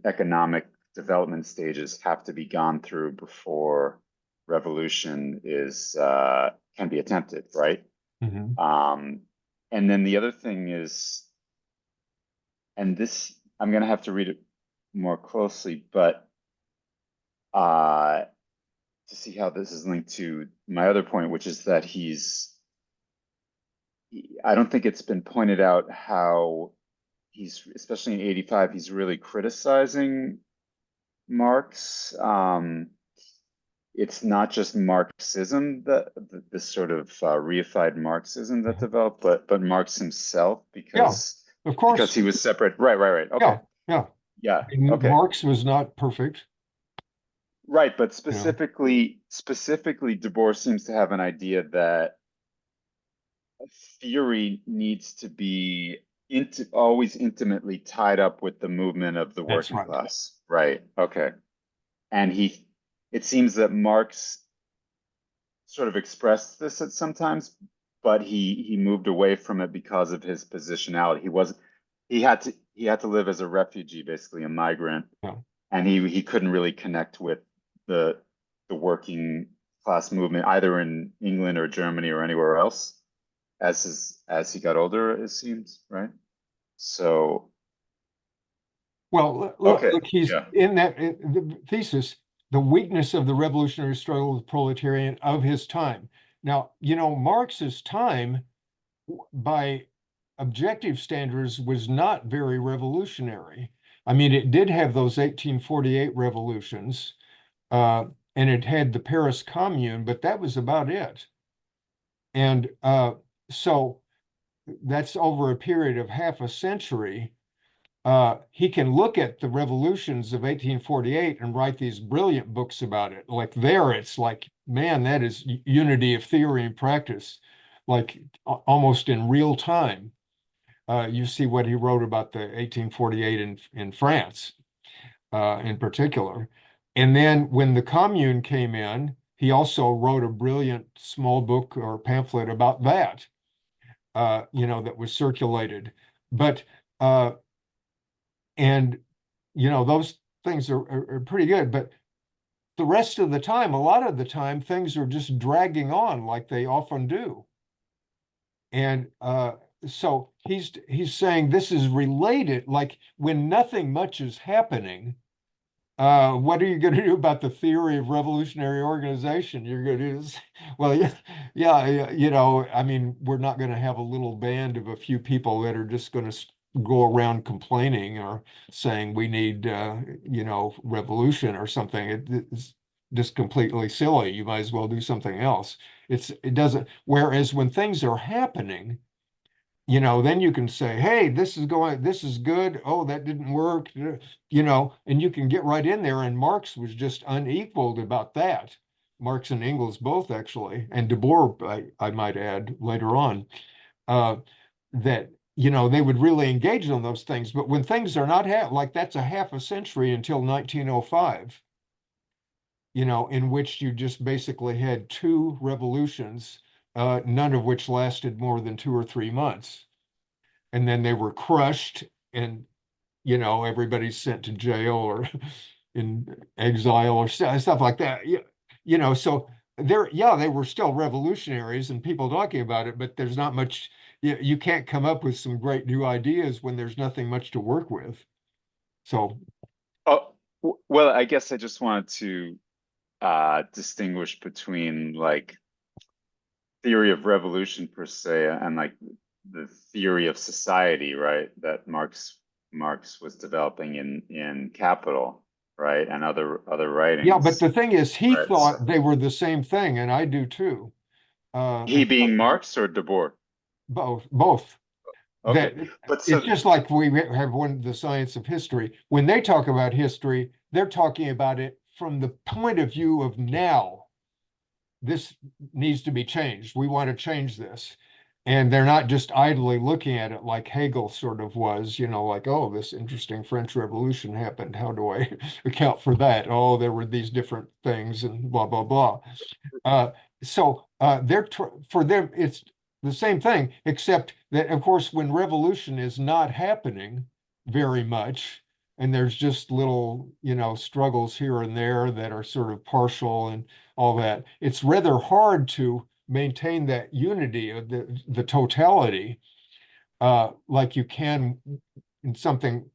economic development stages have to be gone through before revolution can be attempted, right? Mm-hmm. And then the other thing is, and this I'm going to have to read it more closely, but to see how this is linked to my other point, which is that I don't think it's been pointed out how especially in 85, he's really criticizing Marx. It's not just Marxism, this sort of reified Marxism that developed, but Marx himself, because of course. he was separate. Right. Okay. Yeah. Yeah, And okay. Marx was not perfect. Right, but You know. specifically, Debord seems to have an idea that theory needs to be always intimately tied up with the movement of the That's working right. class. Right. Okay. And it seems that Marx sort of expressed this at sometimes, but he moved away from it because of his positionality. He had to live as a refugee, basically a migrant, Yeah. and he couldn't really connect with the working class movement either in England or Germany or anywhere else as he got older, it seems, right? So Well, okay, look, he's yeah. in the thesis, the weakness of the revolutionary struggle of the proletarian of his time. Now, Marx's time, by objective standards, was not very revolutionary. I mean, it did have those 1848 revolutions, and it had the Paris Commune, but that was about it. And so that's over a period of half a century. He can look at the revolutions of 1848 and write these brilliant books about it. Like there, it's like, man, that is unity of theory and practice, like almost in real time. You see what he wrote about the 1848 in France, in particular. And then when the Commune came in, he also wrote a brilliant small book or pamphlet about that, that was circulated. But and those things are pretty good, but the rest of the time, a lot of the time, things are just dragging on like they often do. And so he's saying this is related, like when nothing much is happening, what are you going to do about the theory of revolutionary organization? You're going to do this, well, yeah, I mean, we're not going to have a little band of a few people that are just going to go around complaining or saying we need, revolution or something. It's just completely silly. You might as well do something else. It doesn't. Whereas when things are happening, then you can say, hey, this is good. Oh, that didn't work, and you can get right in there. And Marx was just unequaled about that. Marx and Engels both, actually, and Debord, I might add later on, that, they would really engage on those things. But when things are not like that's a half a century until 1905, in which you just basically had two revolutions, none of which lasted more than 2 or 3 months. And then they were crushed and, everybody's sent to jail or in exile or stuff like that. So they were still revolutionaries and people talking about it, but there's not much, you can't come up with some great new ideas when there's nothing much to work with. So. Oh, well, I guess I just wanted to distinguish between like theory of revolution per se and like the theory of society, right? That Marx was developing in Capital, right, and other writings. Yeah, but the thing is, he Right. thought they were the same thing, and I do too. He being Marx or Debord? Both. Okay, That but it's just like we have the science of history. When they talk about history, they're talking about it from the point of view of now. This needs to be changed. We want to change this. And they're not just idly looking at it like Hegel sort of was, like, oh, this interesting French Revolution happened. How do I account for that? Oh, there were these different things and blah, blah, blah. So for them, it's the same thing, except that, of course, when revolution is not happening very much, and there's just little, struggles here and there that are sort of partial and all that, it's rather hard to maintain that unity of the totality, like you can in something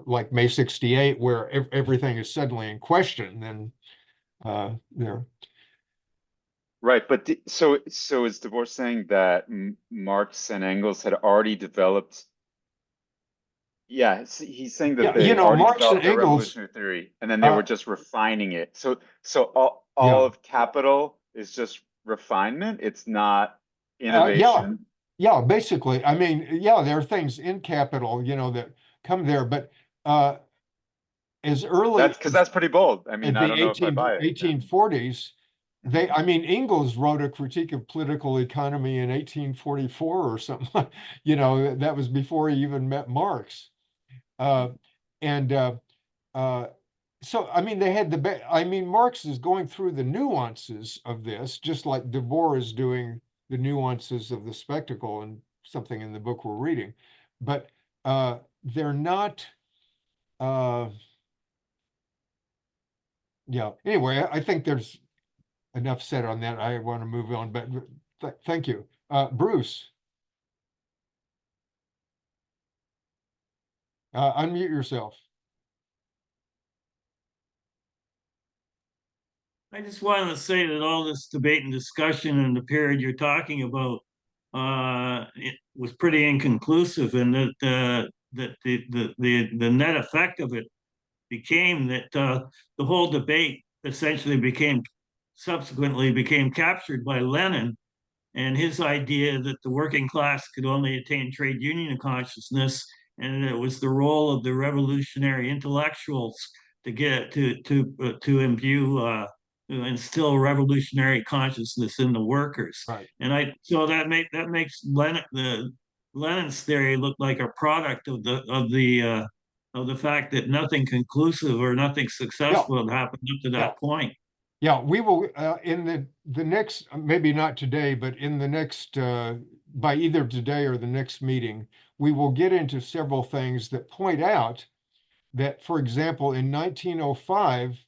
like May 68, where everything is suddenly in question. Then there. right, but so is Debord saying that Marx and Engels had already developed? Yeah, he's saying that they already Marx and developed their Engels, revolutionary theory, and then they were just refining it. So all of Capital is just refinement. It's not innovation. Yeah, basically. I mean, there are things in Capital, that come there, but as early That's because that's pretty bold. I mean, in I the don't know if I buy it. 1840s, I mean, Engels wrote a critique of political economy in 1844 or something. You know, that was before he even met Marx. And so, I mean, they had I mean, Marx is going through the nuances of this, just like Debord is doing the nuances of the spectacle and something in the book we're reading. But they're not, yeah. Anyway, I think there's enough said on that. I want to move on, but thank you. Bruce, unmute yourself. I just wanted to say that all this debate and discussion in the period you're talking about, it was pretty inconclusive, and that the net effect of it became that the whole debate essentially subsequently became captured by Lenin and his idea that the working class could only attain trade union consciousness, and it was the role of the revolutionary intellectuals to get to imbue to instill revolutionary consciousness in the workers. Right. And so that makes Lenin's theory look like a product of the fact that nothing conclusive or nothing successful had happened up to that point. Yeah, we will in the next, maybe not today, but in the next by either today or the next meeting, we will get into several things that point out that, for example, in 1905,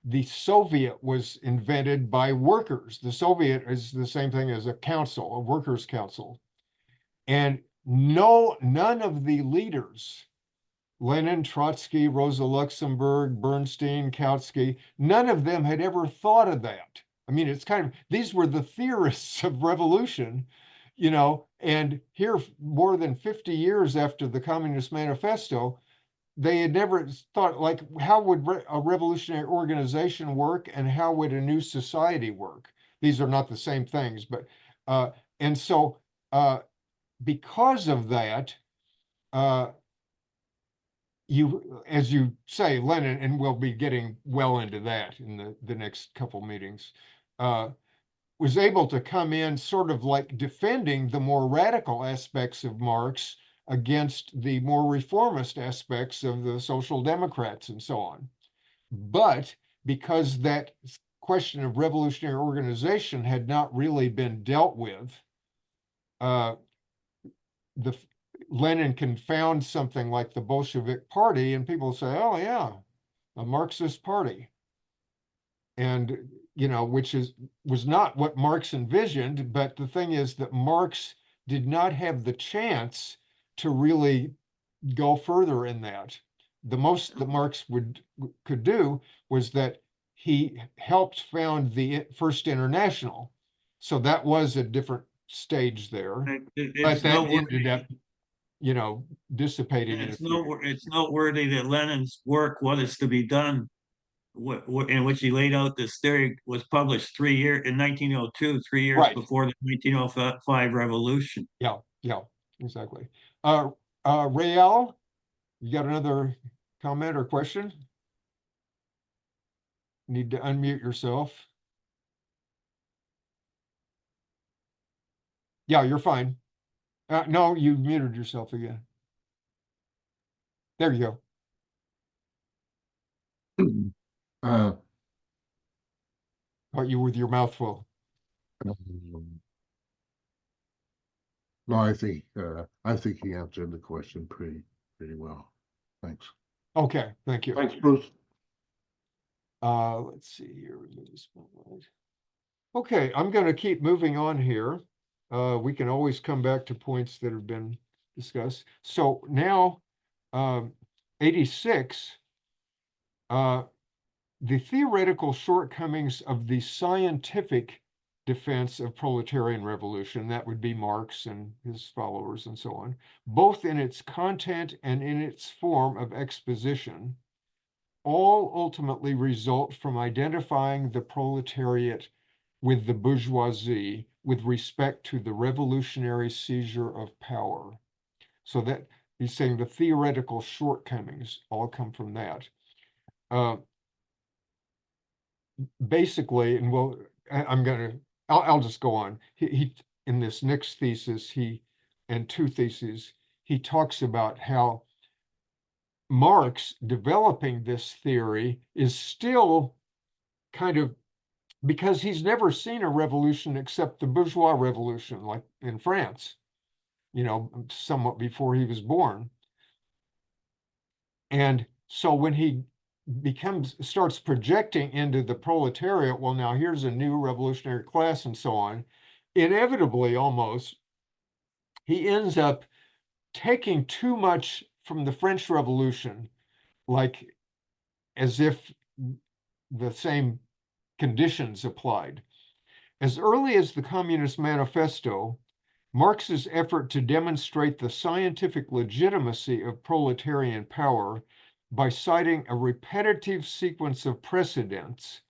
the Soviet was invented by workers. The Soviet is the same thing as a council, a workers' council. And none of the leaders, Lenin, Trotsky, Rosa Luxemburg, Bernstein, Kautsky, none of them had ever thought of that. I mean, it's kind of, these were the theorists of revolution, you know, and here more than 50 years after the Communist Manifesto, they had never thought, like, how would a revolutionary organization work and how would a new society work? These are not the same things, but, and so because of that, as you say, Lenin, and we'll be getting well into that in the next couple meetings, was able to come in sort of like defending the more radical aspects of Marx against the more reformist aspects of the Social Democrats and so on. But because that question of revolutionary organization had not really been dealt with, Lenin can found something like the Bolshevik Party, and people say, "Oh yeah, a Marxist party," and you know, which was not what Marx envisioned. But the thing is that Marx did not have the chance to really go further in that. The most that Marx could do was that he helped found the First International, so that was a different stage there. But that ended up, you know, dissipating. It's noteworthy that Lenin's work, What Is to Be Done, in which he laid out this theory, was published in 1902, 3 years right before the 1905 revolution. Yeah, exactly. Rael, you got another comment or question? Need to unmute yourself. Yeah, you're fine. No, you muted yourself again. There you go. Caught you with your mouth full. No, I think he answered the question pretty well. Thanks. Okay, thank you. Thanks, Bruce. Let's see here. Okay, I'm going to keep moving on here. We can always come back to points that have been discussed. So now, 86, the theoretical shortcomings of the scientific defense of proletarian revolution, that would be Marx and his followers and so on, both in its content and in its form of exposition, all ultimately result from identifying the proletariat with the bourgeoisie with respect to the revolutionary seizure of power. So He's saying the theoretical shortcomings all come from that. Basically, and I'll just go on. He in this next thesis, and two theses, he talks about how Marx developing this theory is still kind of, because he's never seen a revolution except the bourgeois revolution, like in France, somewhat before he was born. And so when he starts projecting into the proletariat, well, now here's a new revolutionary class and so on, inevitably almost, he ends up taking too much from the French Revolution, like as if the same conditions applied. As early as the Communist Manifesto, Marx's effort to demonstrate the scientific legitimacy of proletarian power by citing a repetitive sequence of precedents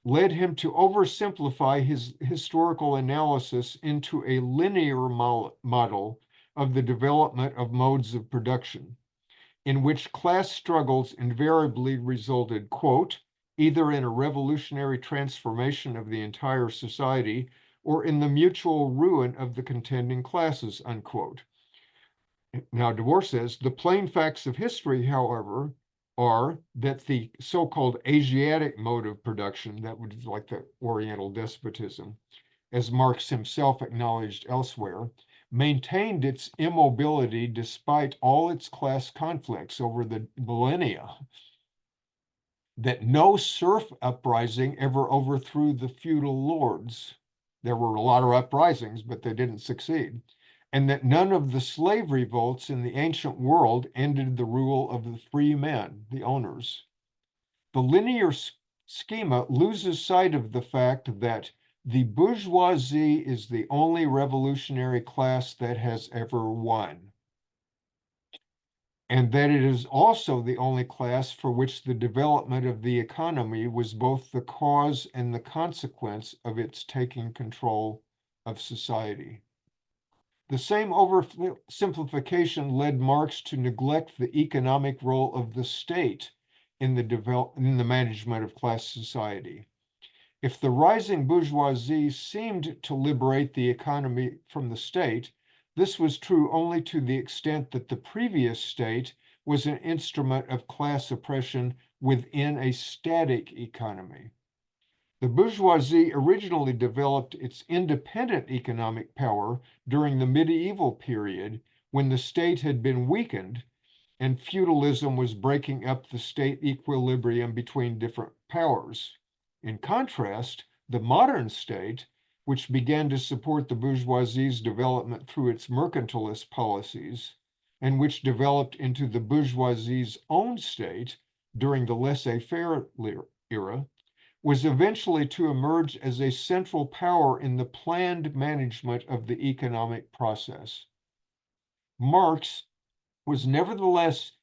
led him to oversimplify his historical analysis into a linear model of the development of modes of production, in which class struggles invariably resulted, quote, either in a revolutionary transformation of the entire society or in the mutual ruin of the contending classes, unquote. Now, Debord says, the plain facts of history, however, are that the so-called Asiatic mode of production, that would be like the Oriental despotism, as Marx himself acknowledged elsewhere, maintained its immobility despite all its class conflicts over the millennia, that no serf uprising ever overthrew the feudal lords. There were a lot of uprisings, but they didn't succeed. And that none of the slave revolts in the ancient world ended the rule of the free men, the owners. The linear schema loses sight of the fact that the bourgeoisie is the only revolutionary class that has ever won, and that it is also the only class for which the development of the economy was both the cause and the consequence of its taking control of society. The same oversimplification led Marx to neglect the economic role of the state in the management of class society. If the rising bourgeoisie seemed to liberate the economy from the state, this was true only to the extent that the previous state was an instrument of class oppression within a static economy. The bourgeoisie originally developed its independent economic power during the medieval period when the state had been weakened and feudalism was breaking up the state equilibrium between different powers. In contrast, the modern state, which began to support the bourgeoisie's development through its mercantilist policies, and which developed into the bourgeoisie's own state during the laissez-faire era, was eventually to emerge as a central power in the planned management of the economic process. Marx was nevertheless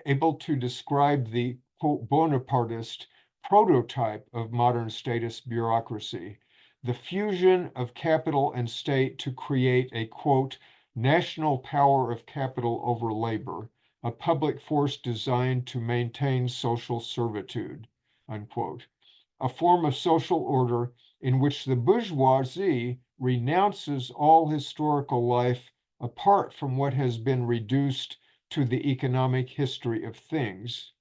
able to describe the, quote, Bonapartist prototype of modern statist bureaucracy, the fusion of capital and state to create a, quote, national power of capital over labor, a public force designed to maintain social servitude, unquote. A form of social order in which the bourgeoisie renounces all historical life apart from what has been reduced to the economic history of things,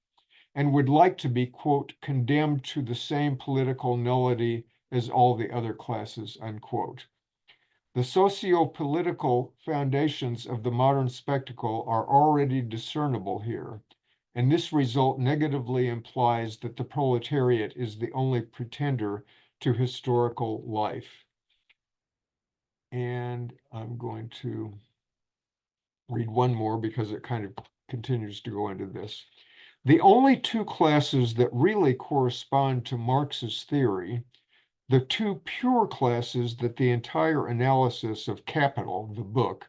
and would like to be, quote, condemned to the same political nullity as all the other classes, unquote. The socio-political foundations of the modern spectacle are already discernible here, and this result negatively implies that the proletariat is the only pretender to historical life. And I'm going to read one more because it kind of continues to go into this. The only two classes that really correspond to Marx's theory, the two pure classes that the entire analysis of Capital, the book,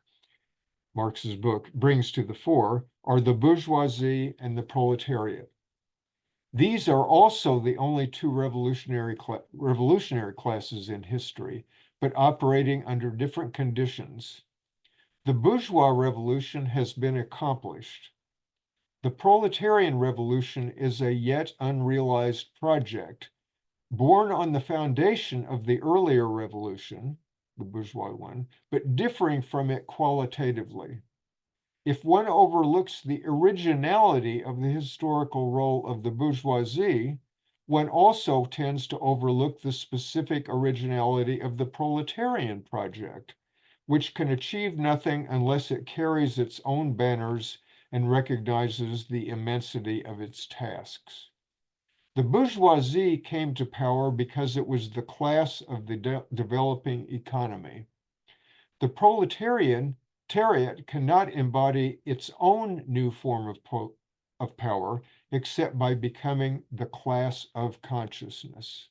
Marx's book, brings to the fore, are the bourgeoisie and the proletariat. These are also the only two revolutionary classes in history, but operating under different conditions. The bourgeois revolution has been accomplished. The proletarian revolution is a yet unrealized project, born on the foundation of the earlier revolution, the bourgeois one, but differing from it qualitatively. If one overlooks the originality of the historical role of the bourgeoisie, one also tends to overlook the specific originality of the proletarian project, which can achieve nothing unless it carries its own banners and recognizes the immensity of its tasks. The bourgeoisie came to power because it was the class of the developing economy. The proletariat cannot embody its own new form of power except by becoming the class of consciousness.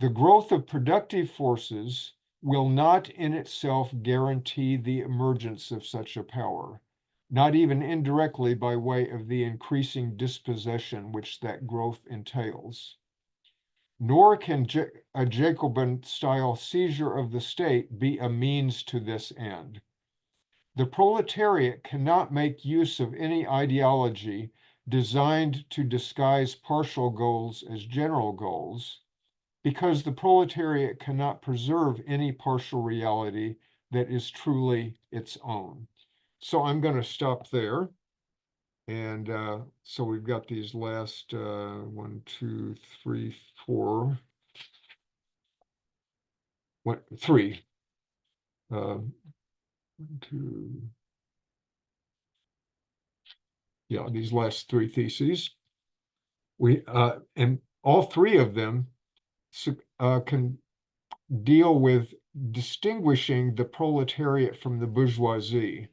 The growth of productive forces will not in itself guarantee the emergence of such a power, not even indirectly by way of the increasing dispossession which that growth entails. Nor can a Jacobin-style seizure of the state be a means to this end. The proletariat cannot make use of any ideology designed to disguise partial goals as general goals, because the proletariat cannot preserve any partial reality that is truly its own. So I'm going to stop there. And so we've got these last 1, 2, 3, 4, 3. 1, 2. Yeah, these last 3 theses. And all 3 of them can deal with distinguishing the proletariat from the bourgeoisie,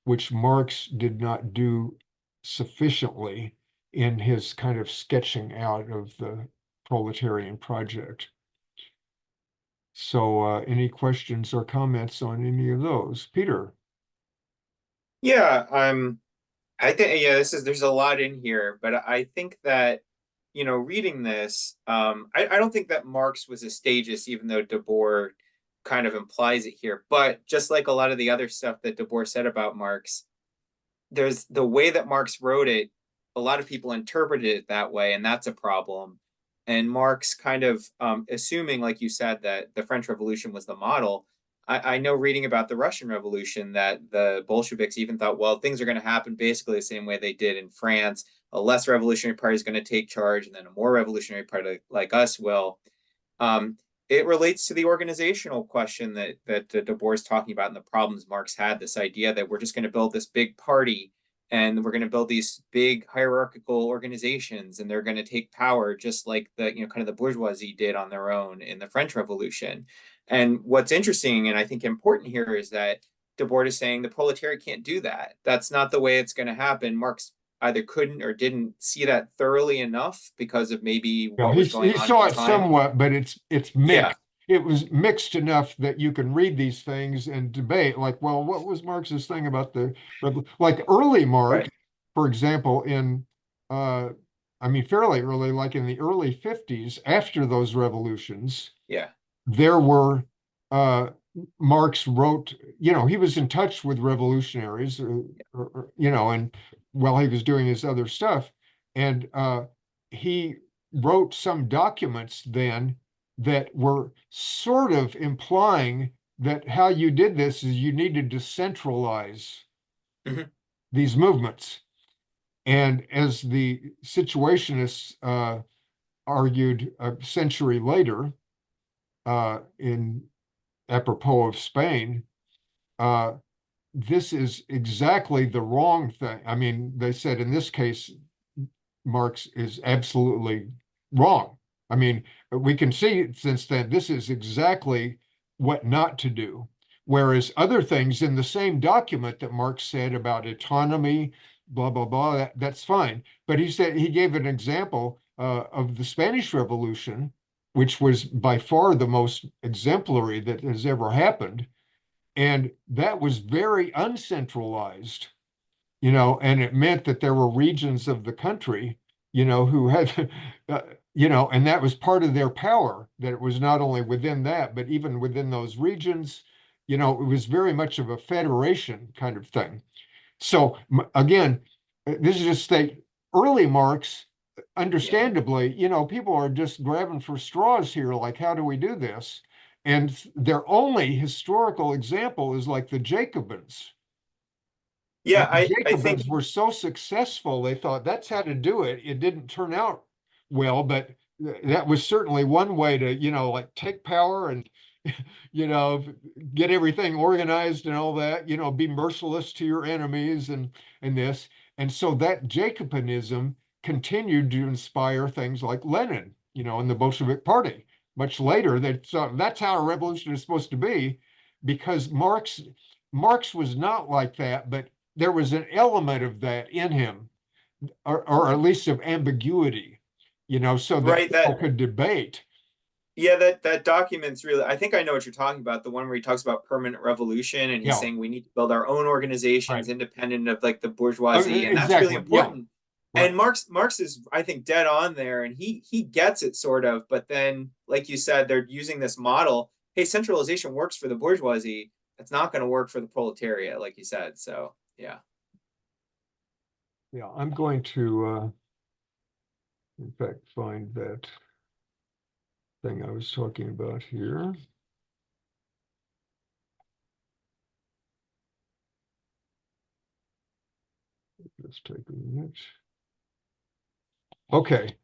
which Marx did not do sufficiently in his kind of sketching out of the proletarian project. So any questions or comments on any of those? Peter? Yeah, I think there's a lot in here, but I think that, reading this, I don't think that Marx was a stagist, even though Debord kind of implies it here. But just like a lot of the other stuff that Debord said about Marx, there's the way that Marx wrote it, a lot of people interpreted it that way, and that's a problem. And Marx kind of assuming, like you said, that the French Revolution was the model. I know reading about the Russian Revolution that the Bolsheviks even thought, well, things are going to happen basically the same way they did in France. A less revolutionary party is going to take charge, and then a more revolutionary party like us will. It relates to the organizational question that Debord is talking about and the problems Marx had, this idea that we're just going to build this big party and we're going to build these big hierarchical organizations and they're going to take power just like the, kind of the bourgeoisie did on their own in the French Revolution. And what's interesting and I think important here is that Debord is saying the proletariat can't do that. That's not the way it's going to happen. Marx either couldn't or didn't see that thoroughly enough because of maybe what was going on He saw at it the time. somewhat, but it's mixed. Yeah. It was mixed enough that you can read these things and debate, like, well, what was Marx's thing about the like early Marx, Right. for example, in fairly early, like in the early 50s, after those revolutions, Yeah. there were Marx wrote, he was in touch with revolutionaries, and while he was doing his other stuff, and he wrote some documents then that were sort of implying that how you did this is you needed to centralize these movements. And as the Situationists argued a century later, in apropos of Spain, this is exactly the wrong thing. I mean, they said in this case, Marx is absolutely wrong. I mean, we can see since then, this is exactly what not to do. Whereas other things in the same document that Marx said about autonomy, blah, blah, blah, that's fine. But he said, he gave an example of the Spanish Revolution, which was by far the most exemplary that has ever happened. And that was very uncentralized, and it meant that there were regions of the country, who had, and that was part of their power, that it was not only within that, but even within those regions, You know, it was very much of a federation kind of thing. So again, this is just the early Marx, understandably, you know, people are just grabbing for straws here, like, how do we do this? And their only historical example is like the Jacobins. Yeah, And the I think Jacobins were so successful, they thought that's how to do it. It didn't turn out well, but that was certainly one way to, you know, like take power and, you know, get everything organized and all that, you know, be merciless to your enemies and this. And so that Jacobinism continued to inspire things like Lenin, you know, and the Bolshevik Party. Much later, that's how a revolution is supposed to be, because Marx was not like that, but there was an element of that in him, or at least of ambiguity, you know, so that right people that could debate. yeah, that document's really, I think I know what you're talking about, the one where he talks about permanent revolution and he's Yeah, saying we need to build our own organizations right. independent of like the bourgeoisie, and that's really Exactly. Yeah. important. Right. And Marx is, I think, dead on there, and he gets it sort of, but then, like you said, they're using this model. Hey, centralization works for the bourgeoisie. It's not going to work for the proletariat, like you said. So yeah. Yeah, I'm going to, in fact, find that thing I was talking about here. Let's take a minute. Okay.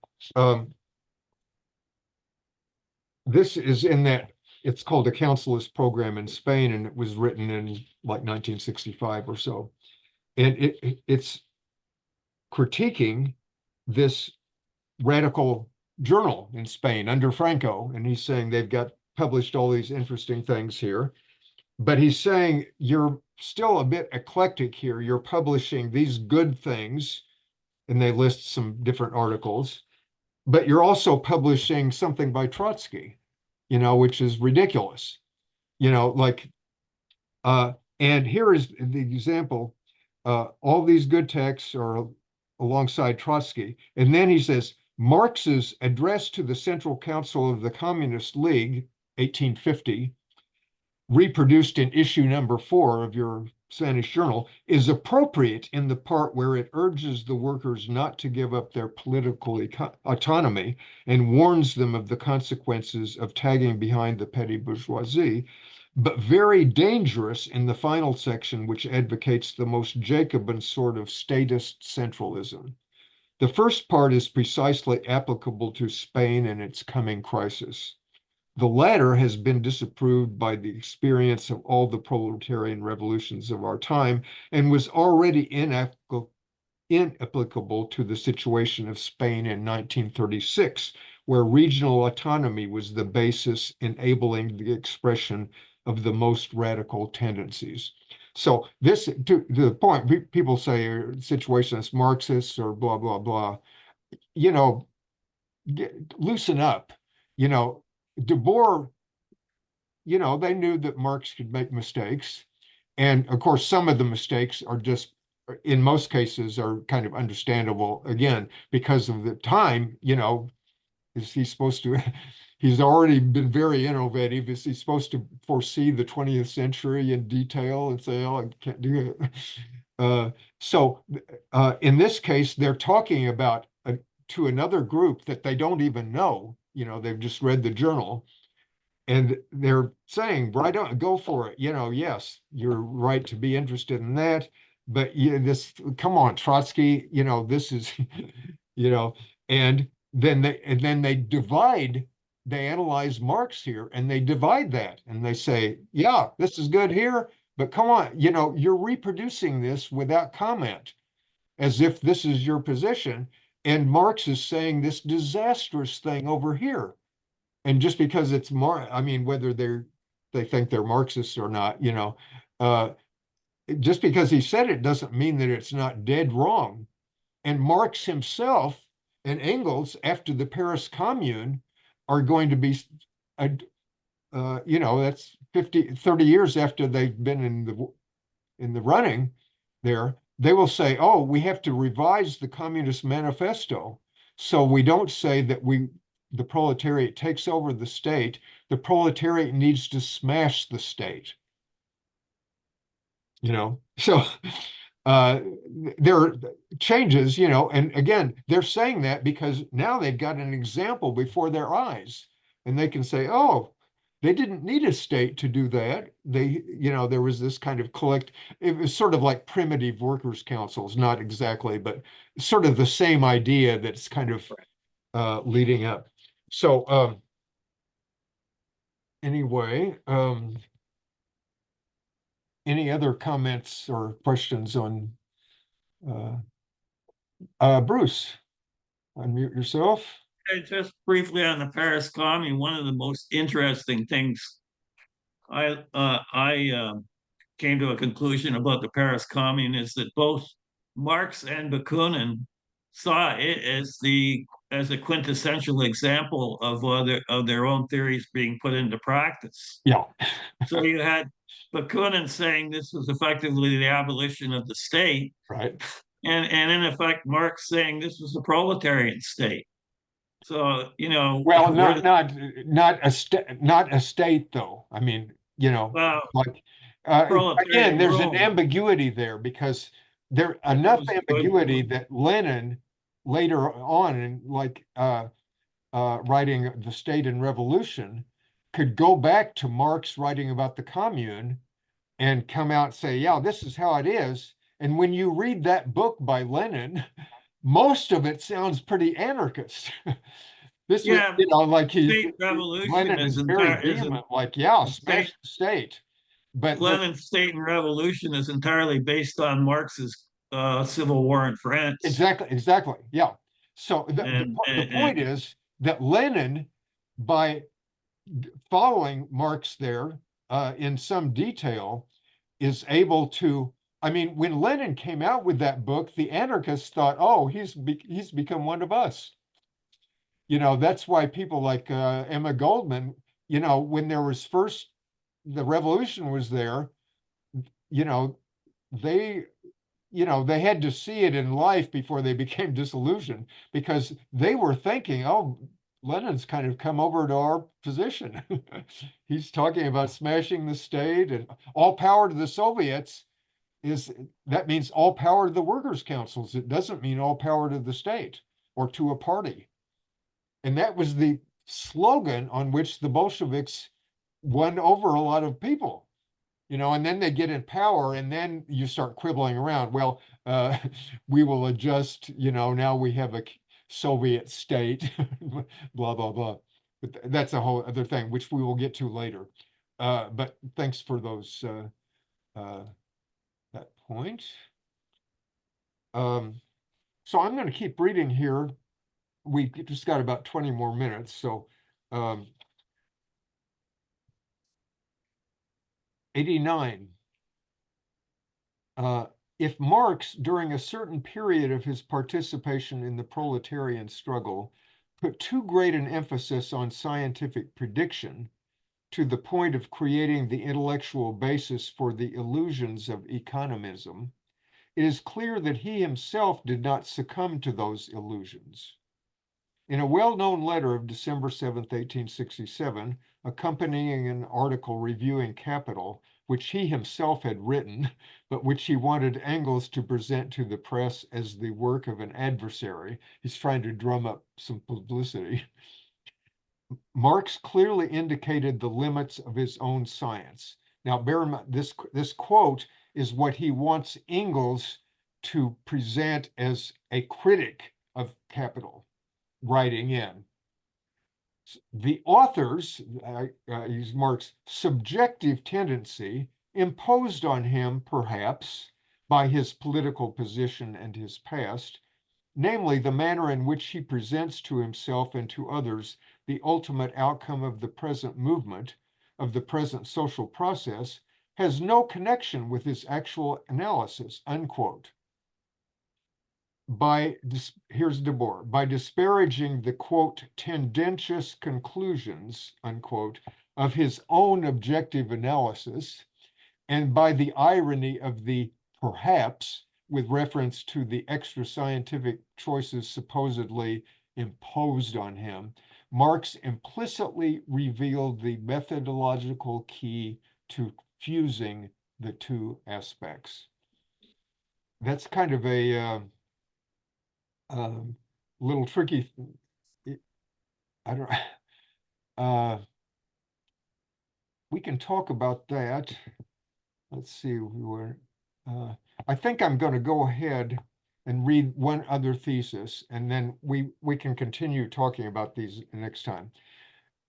This is in that, it's called a councilist program in Spain, and it was written in like 1965 or so. And it's critiquing this radical journal in Spain under Franco. And he's saying they've got published all these interesting things here. But he's saying you're still a bit eclectic here. You're publishing these good things, and they list some different articles, but you're also publishing something by Trotsky, you know, which is ridiculous, you know, like, and here is the example. All these good texts are alongside Trotsky. And then he says, Marx's address to the Central Council of the Communist League, 1850, reproduced in issue number 4 of your Spanish journal, is appropriate in the part where it urges the workers not to give up their political autonomy and warns them of the consequences of tagging behind the petty bourgeoisie, but very dangerous in the final section, which advocates the most Jacobin sort of statist centralism. The first part is precisely applicable to Spain and its coming crisis. The latter has been disapproved by the experience of all the proletarian revolutions of our time and was already inapplicable to the situation of Spain in 1936, where regional autonomy was the basis enabling the expression of the most radical tendencies. So this, to the point, people say Situationists, Marxists, or blah, blah, blah, you know, loosen up, you know. Debord, you know, they knew that Marx could make mistakes. And of course, some of the mistakes are just, in most cases, are kind of understandable, again, because of the time, you know, is he supposed to, he's already been very innovative. Is he supposed to foresee the 20th century in detail and say, oh, I can't do it? So in this case, they're talking about to another group that they don't even know, you know, they've just read the journal, and they're saying, right on, go for it. You know, yes, you're right to be interested in that, but come on, Trotsky, you know, this is, you know, and then they divide, they analyze Marx here, and they divide that, and they say, yeah, this is good here, but come on, you know, you're reproducing this without comment, as if this is your position. And Marx is saying this disastrous thing over here. And just because it's more, I mean, whether they think they're Marxists or not, you know, just because he said it doesn't mean that it's not dead wrong. And Marx himself and Engels, after the Paris Commune, are going to be, you know, that's 30 years after they've been in the running there, they will say, oh, we have to revise the Communist Manifesto. So we don't say that the proletariat takes over the state. The proletariat needs to smash the state. you know, so there are changes, you know, and again, they're saying that because now they've got an example before their eyes, and they can say, oh, they didn't need a state to do that. They, you know, there was this kind of it was sort of like primitive workers' councils, not exactly, but sort of the same idea that's kind of leading up. So anyway, any other comments or questions on Bruce? Unmute yourself. Hey, just briefly on the Paris Commune, one of the most interesting things I came to a conclusion about the Paris Commune is that both Marx and Bakunin saw it as a quintessential example of their own theories being put into practice. Yeah. So you had Bakunin saying this was effectively the abolition of the state, Right. and in effect Marx saying this was the proletarian state. So, you know, Well, not a state though. I mean, you know, well, like again, proletarian there's an Rome. ambiguity there because there enough ambiguity that Lenin later on in like writing The State and Revolution could go back to Marx writing about the commune and come out and say, yeah, this is how it is. And when you read that book by Lenin, most of it sounds pretty anarchist. This was, Yeah, you know, like state revolution Lenin is very vehement, like, yeah, smash the state. But Lenin's State and Revolution is entirely based on Marx's Civil War in France. exactly, yeah. So the And point is that Lenin, by following Marx there in some detail, is able to. I mean, when Lenin came out with that book, the anarchists thought, "Oh, he's become one of us." You know, that's why people like Emma Goldman, you know, when there was first the revolution was there, you know, they they had to see it in life before they became disillusioned because they were thinking, oh, Lenin's kind of come over to our position. He's talking about smashing the state and all power to the Soviets that means all power to the workers' councils. It doesn't mean all power to the state or to a party. And that was the slogan on which the Bolsheviks won over a lot of people. You know, and then they get in power and then you start quibbling around. Well, we will adjust, you know, now we have a Soviet state, blah, blah, blah. But that's a whole other thing, which we will get to later. But thanks for those, that point. So I'm going to keep reading here. We just got about 20 more minutes. So 89. If Marx, during a certain period of his participation in the proletarian struggle, put too great an emphasis on scientific prediction to the point of creating the intellectual basis for the illusions of economism, it is clear that he himself did not succumb to those illusions. In a well-known letter of December 7th, 1867, accompanying an article reviewing Capital, which he himself had written, but which he wanted Engels to present to the press as the work of an adversary. He's trying to drum up some publicity. Marx clearly indicated the limits of his own science. Now, bear in mind, this quote is what he wants Engels to present as a critic of Capital, writing in. The author's, use Marx's subjective tendency imposed on him, perhaps, by his political position and his past, namely the manner in which he presents to himself and to others the ultimate outcome of the present movement, of the present social process, has no connection with his actual analysis, unquote. Here's Debord, by disparaging the, quote, tendentious conclusions, unquote, of his own objective analysis, and by the irony of the perhaps with reference to the extra scientific choices supposedly imposed on him, Marx implicitly revealed the methodological key to fusing the two aspects. That's kind of a little tricky. I don't. We can talk about that. Let's see. I think I'm going to go ahead and read one other thesis, and then we can continue talking about these next time.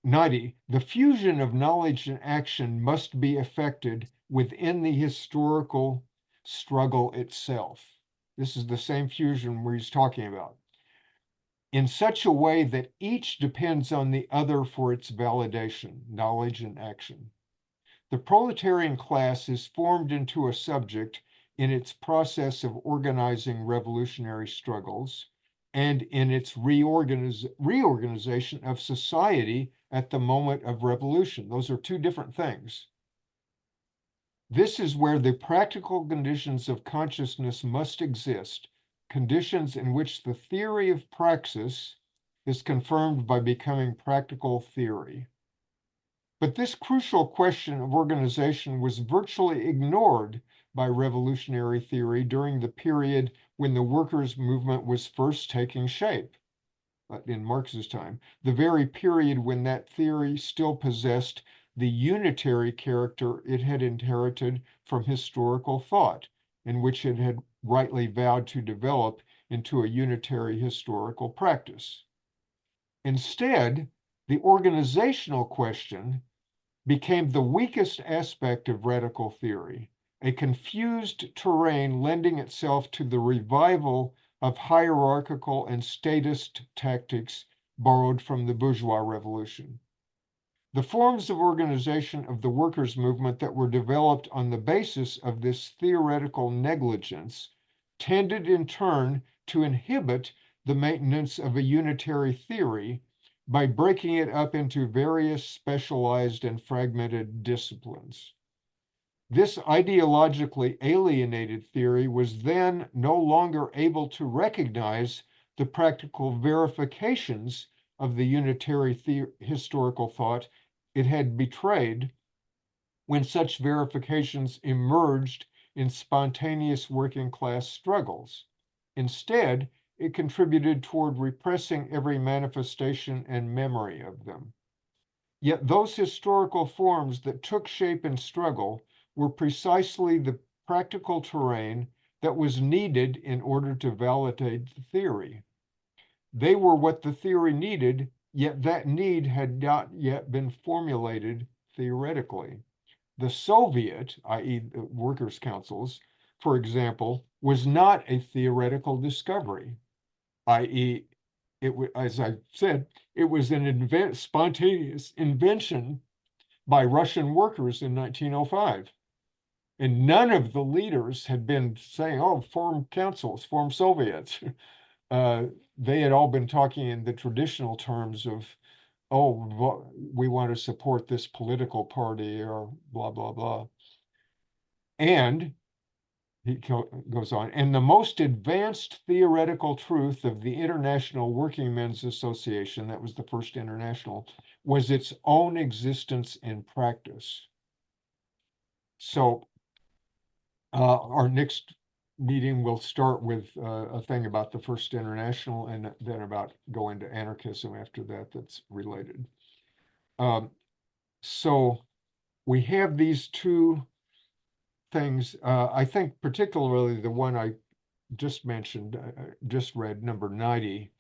90. The fusion of knowledge and action must be effected within the historical struggle itself. This is the same fusion where he's talking about. In such a way that each depends on the other for its validation, knowledge and action. The proletarian class is formed into a subject in its process of organizing revolutionary struggles and in its reorganization of society at the moment of revolution. Those are two different things. This is where the practical conditions of consciousness must exist, conditions in which the theory of praxis is confirmed by becoming practical theory. But this crucial question of organization was virtually ignored by revolutionary theory during the period when the workers' movement was first taking shape, in Marx's time, the very period when that theory still possessed the unitary character it had inherited from historical thought, and which it had rightly vowed to develop into a unitary historical practice. Instead, the organizational question became the weakest aspect of radical theory, a confused terrain lending itself to the revival of hierarchical and statist tactics borrowed from the bourgeois revolution. The forms of organization of the workers' movement that were developed on the basis of this theoretical negligence tended in turn to inhibit the maintenance of a unitary theory by breaking it up into various specialized and fragmented disciplines. This ideologically alienated theory was then no longer able to recognize the practical verifications of the unitary historical thought it had betrayed when such verifications emerged in spontaneous working class struggles. Instead, it contributed toward repressing every manifestation and memory of them. Yet those historical forms that took shape in struggle were precisely the practical terrain that was needed in order to validate the theory. They were what the theory needed, yet that need had not yet been formulated theoretically. The Soviet, i.e. the workers' councils, for example, was not a theoretical discovery, i.e., as I said, it was an spontaneous invention by Russian workers in 1905. And none of the leaders had been saying, oh, form councils, form Soviets. They had all been talking in the traditional terms of, oh, we want to support this political party or blah, blah, blah. And he goes on, and the most advanced theoretical truth of the International Working Men's Association, that was the first international, was its own existence in practice. So our next meeting will start with a thing about the first international and then about going to anarchism after that that's related. So we have these two things. I think particularly the one I just mentioned, just read, number 90.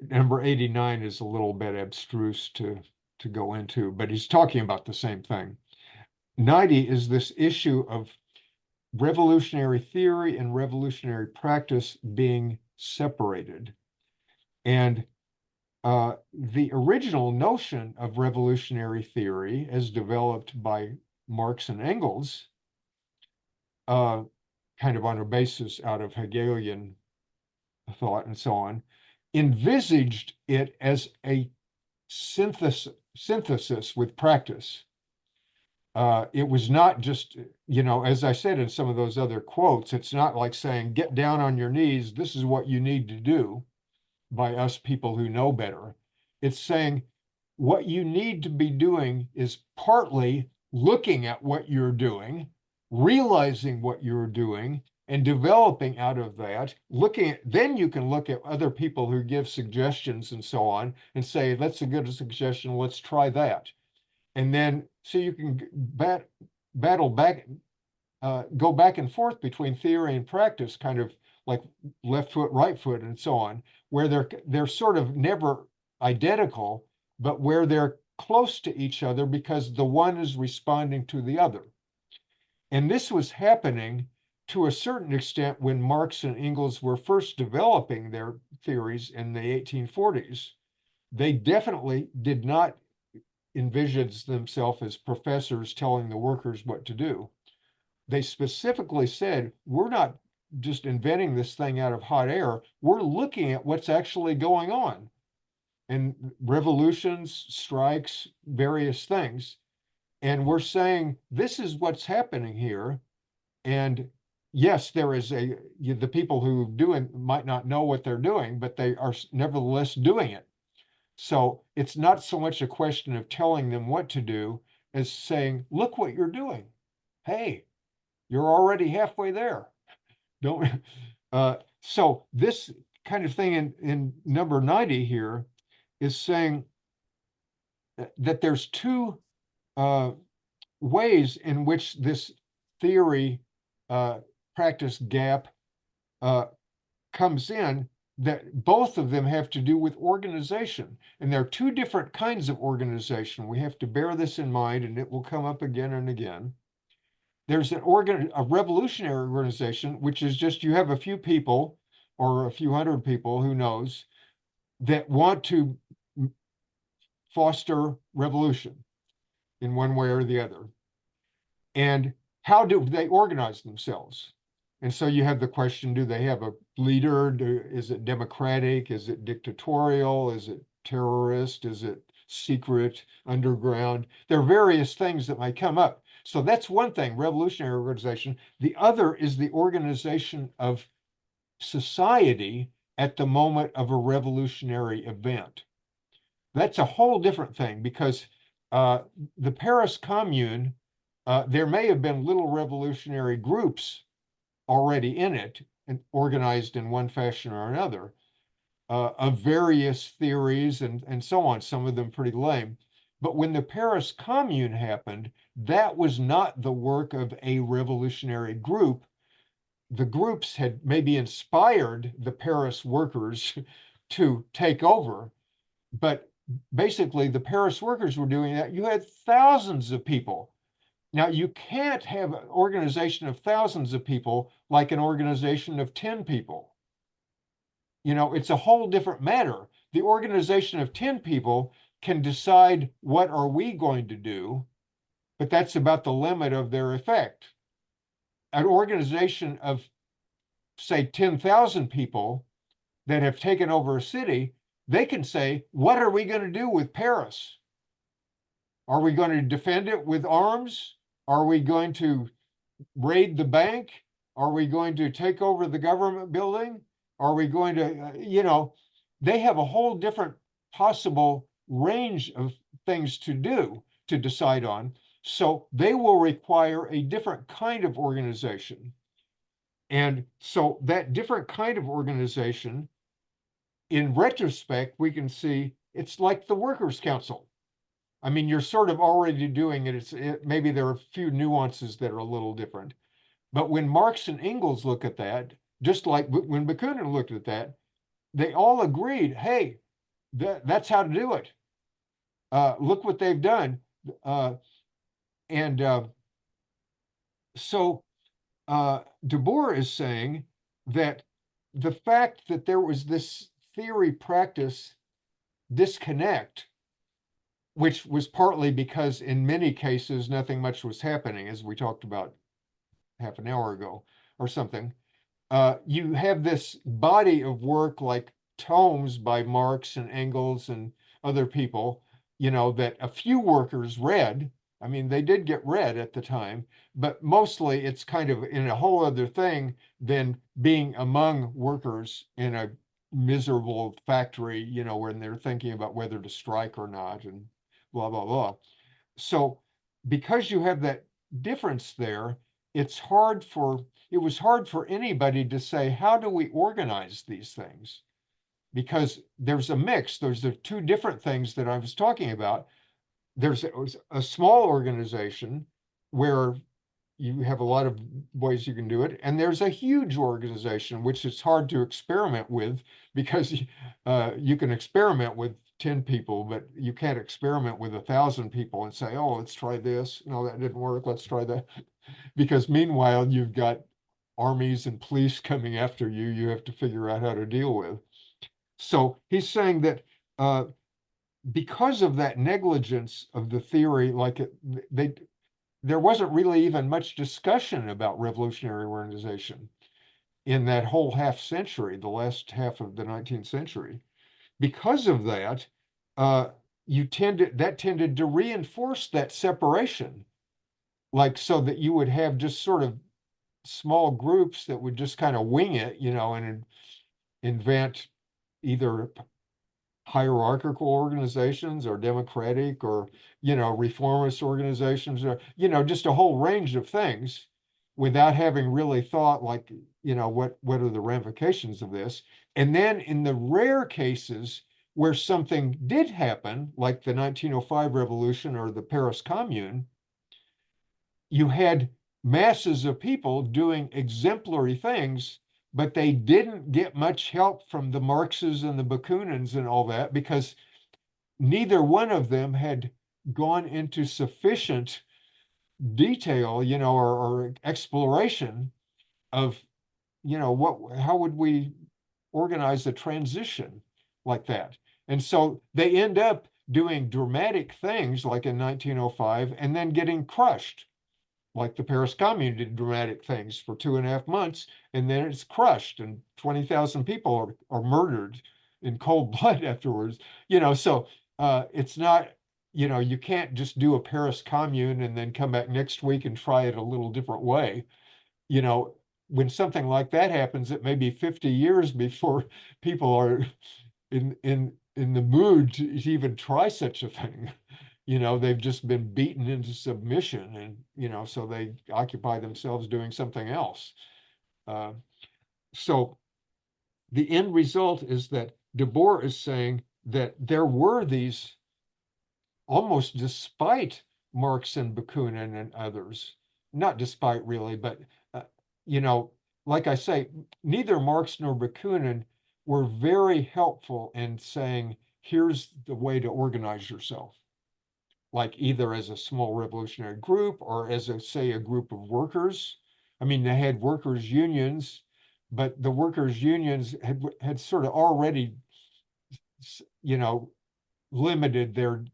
Number 89 is a little bit abstruse to go into, but he's talking about the same thing. 90 is this issue of revolutionary theory and revolutionary practice being separated. And the original notion of revolutionary theory, as developed by Marx and Engels, kind of on a basis out of Hegelian thought and so on, envisaged it as a synthesis with practice. It was not just, as I said in some of those other quotes, it's not like saying, get down on your knees, this is what you need to do, by us people who know better. It's saying what you need to be doing is partly looking at what you're doing, realizing what you're doing, and developing out of that, then you can look at other people who give suggestions and so on and say, that's a good suggestion, let's try that. And then, so you can battle back, go back and forth between theory and practice, kind of like left foot, right foot, and so on, where they're sort of never identical, but where they're close to each other because the one is responding to the other. And this was happening to a certain extent when Marx and Engels were first developing their theories in the 1840s. They definitely did not envision themselves as professors telling the workers what to do. They specifically said, we're not just inventing this thing out of hot air, we're looking at what's actually going on. And revolutions, strikes, various things. And we're saying, this is what's happening here. And yes, there is the people who do it might not know what they're doing, but they are nevertheless doing it. So it's not so much a question of telling them what to do as saying, look what you're doing. Hey, you're already halfway there. Don't so this kind of thing in number 90 here is saying that there's two ways in which this theory practice gap comes in, that both of them have to do with organization. And there are two different kinds of organization. We have to bear this in mind, and it will come up again and again. There's a revolutionary organization, which is just you have a few people or a few hundred people, who knows, that want to foster revolution in one way or the other. And how do they organize themselves? And so you have the question, do they have a leader? Is it democratic? Is it dictatorial? Is it terrorist? Is it secret, underground? There are various things that might come up. So that's one thing, revolutionary organization. The other is the organization of society at the moment of a revolutionary event. That's a whole different thing, because the Paris Commune, there may have been little revolutionary groups already in it and organized in one fashion or another, of various theories and so on, some of them pretty lame. But when the Paris Commune happened, that was not the work of a revolutionary group. The groups had maybe inspired the Paris workers to take over, but basically the Paris workers were doing that. You had thousands of people. Now, you can't have an organization of thousands of people like an organization of 10 people. You know, it's a whole different matter. The organization of 10 people can decide what are we going to do, but that's about the limit of their effect. An organization of, say, 10,000 people that have taken over a city, they can say, what are we going to do with Paris? Are we going to defend it with arms? Are we going to raid the bank? Are we going to take over the government building? Are we going to, they have a whole different possible range of things to do, to decide on. So they will require a different kind of organization. And so that different kind of organization, in retrospect, we can see it's like the Workers' Council. I mean, you're sort of already doing it. Maybe there are a few nuances that are a little different. But when Marx and Engels look at that, just like when Bakunin looked at that, they all agreed, hey, that's how to do it. Look what they've done. So Debord is saying that the fact that there was this theory practice disconnect, which was partly because in many cases nothing much was happening, as we talked about half an hour ago or something. You have this body of work like tomes by Marx and Engels and other people, that a few workers read. I mean, they did get read at the time, but mostly it's kind of in a whole other thing than being among workers in a miserable factory, when they're thinking about whether to strike or not and blah, blah, blah. So because you have that difference there, it was hard for anybody to say, how do we organize these things? Because there's a mix. There's the two different things that I was talking about. There's a small organization where you have a lot of ways you can do it. And there's a huge organization, which is hard to experiment with because you can experiment with 10 people, but you can't experiment with 1,000 people and say, oh, let's try this. No, that didn't work. Let's try that. Because meanwhile, you've got armies and police coming after you. You have to figure out how to deal with. So he's saying that because of that negligence of the theory, like there wasn't really even much discussion about revolutionary organization in that whole half century, the last half of the 19th century. Because of that, that tended to reinforce that separation, like so that you would have just sort of small groups that would just kind of wing it, and invent either hierarchical organizations or democratic or reformist organizations, or just a whole range of things without having really thought like what are the ramifications of this. And then in the rare cases where something did happen, like the 1905 revolution or the Paris Commune, you had masses of people doing exemplary things, but they didn't get much help from the Marxes and the Bakunins and all that, because neither one of them had gone into sufficient detail, or exploration of, how would we organize a transition like that? And so they end up doing dramatic things like in 1905 and then getting crushed. Like the Paris Commune did dramatic things for 2.5 months, and then it's crushed, and 20,000 people are murdered in cold blood afterwards. So it's not, you can't just do a Paris Commune and then come back next week and try it a little different way. When something like that happens, it may be 50 years before people are in the mood to even try such a thing. They've just been beaten into submission, and so they occupy themselves doing something else. So the end result is that Debord is saying that there were these, almost despite Marx and Bakunin and others, not despite really, but like I say, neither Marx nor Bakunin were very helpful in saying, here's the way to organize yourself, like either as a small revolutionary group or as say a group of workers. I mean, they had workers' unions, but the workers' unions had sort of already, limited their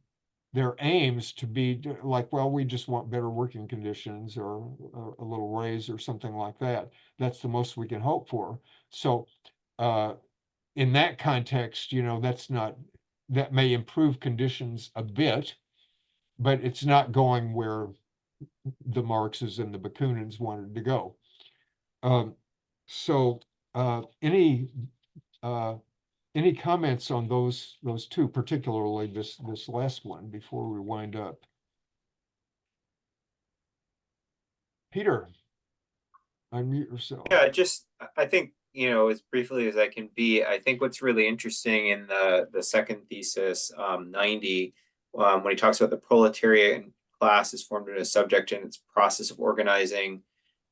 aims to be like, well, we just want better working conditions or a little raise or something like that. That's the most we can hope for. So in that context, that may improve conditions a bit, but it's not going where the Marxes and the Bakunins wanted to go. So any comments on those two, particularly this last one, before we wind up? Peter, unmute yourself. Yeah, I think, as briefly as I can be, I think what's really interesting in the second thesis, 90, when he talks about the proletariat class is formed into a subject in its process of organizing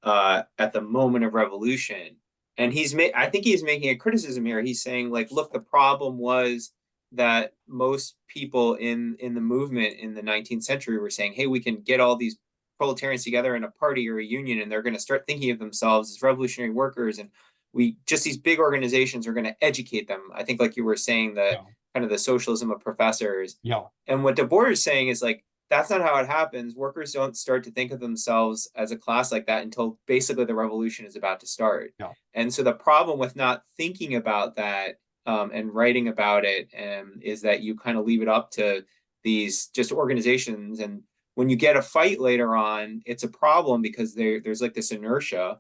at the moment of revolution. And I think he's making a criticism here. He's saying, like, look, the problem was that most people in the movement in the 19th century were saying, hey, we can get all these proletarians together in a party or a union, and they're going to start thinking of themselves as revolutionary workers, and these big organizations are going to educate them. I think, like you were saying, kind of the socialism of professors. Yeah. And what Debord is saying is, like, that's not how it happens. Workers don't start to think of themselves as a class like that until basically the revolution is about to start. Yeah. And so the problem with not thinking about that and writing about it is that you kind of leave it up to these just organizations. And when you get a fight later on, it's a problem because there's like this inertia.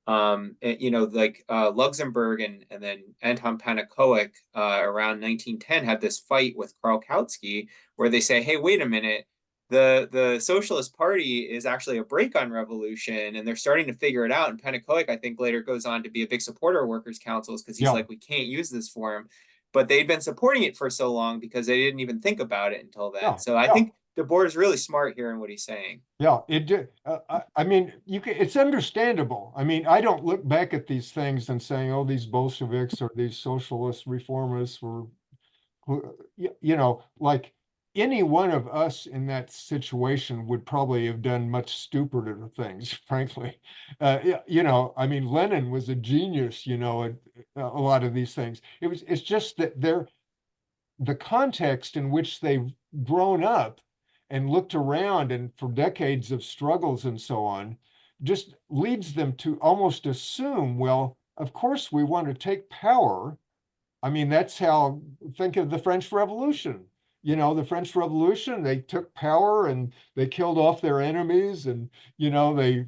Luxemburg and then Anton Pannekoek around 1910 had this fight with Karl Kautsky where they say, hey, wait a minute, the Socialist Party is actually a break on revolution, and they're starting to figure it out. And Pennacoic, I think, later goes on to be a big supporter of workers' councils because he's like, we can't use this form. But they'd been supporting it for so long because they didn't even think about it until then. Yeah, so I think Debord is really smart here in what he's saying. Yeah, it did. I mean, it's understandable. I mean, I don't look back at these things and saying, oh, these Bolsheviks or these socialist reformists were, you know, like any one of us in that situation would probably have done much stupider things, frankly. You know, I mean, Lenin was a genius, you know, at a lot of these things. It's just that the context in which they've grown up and looked around and for decades of struggles and so on, just leads them to almost assume, well, of course we want to take power. I mean, that's how, think of the French Revolution. You know, the French Revolution, they took power and they killed off their enemies and, you know, they,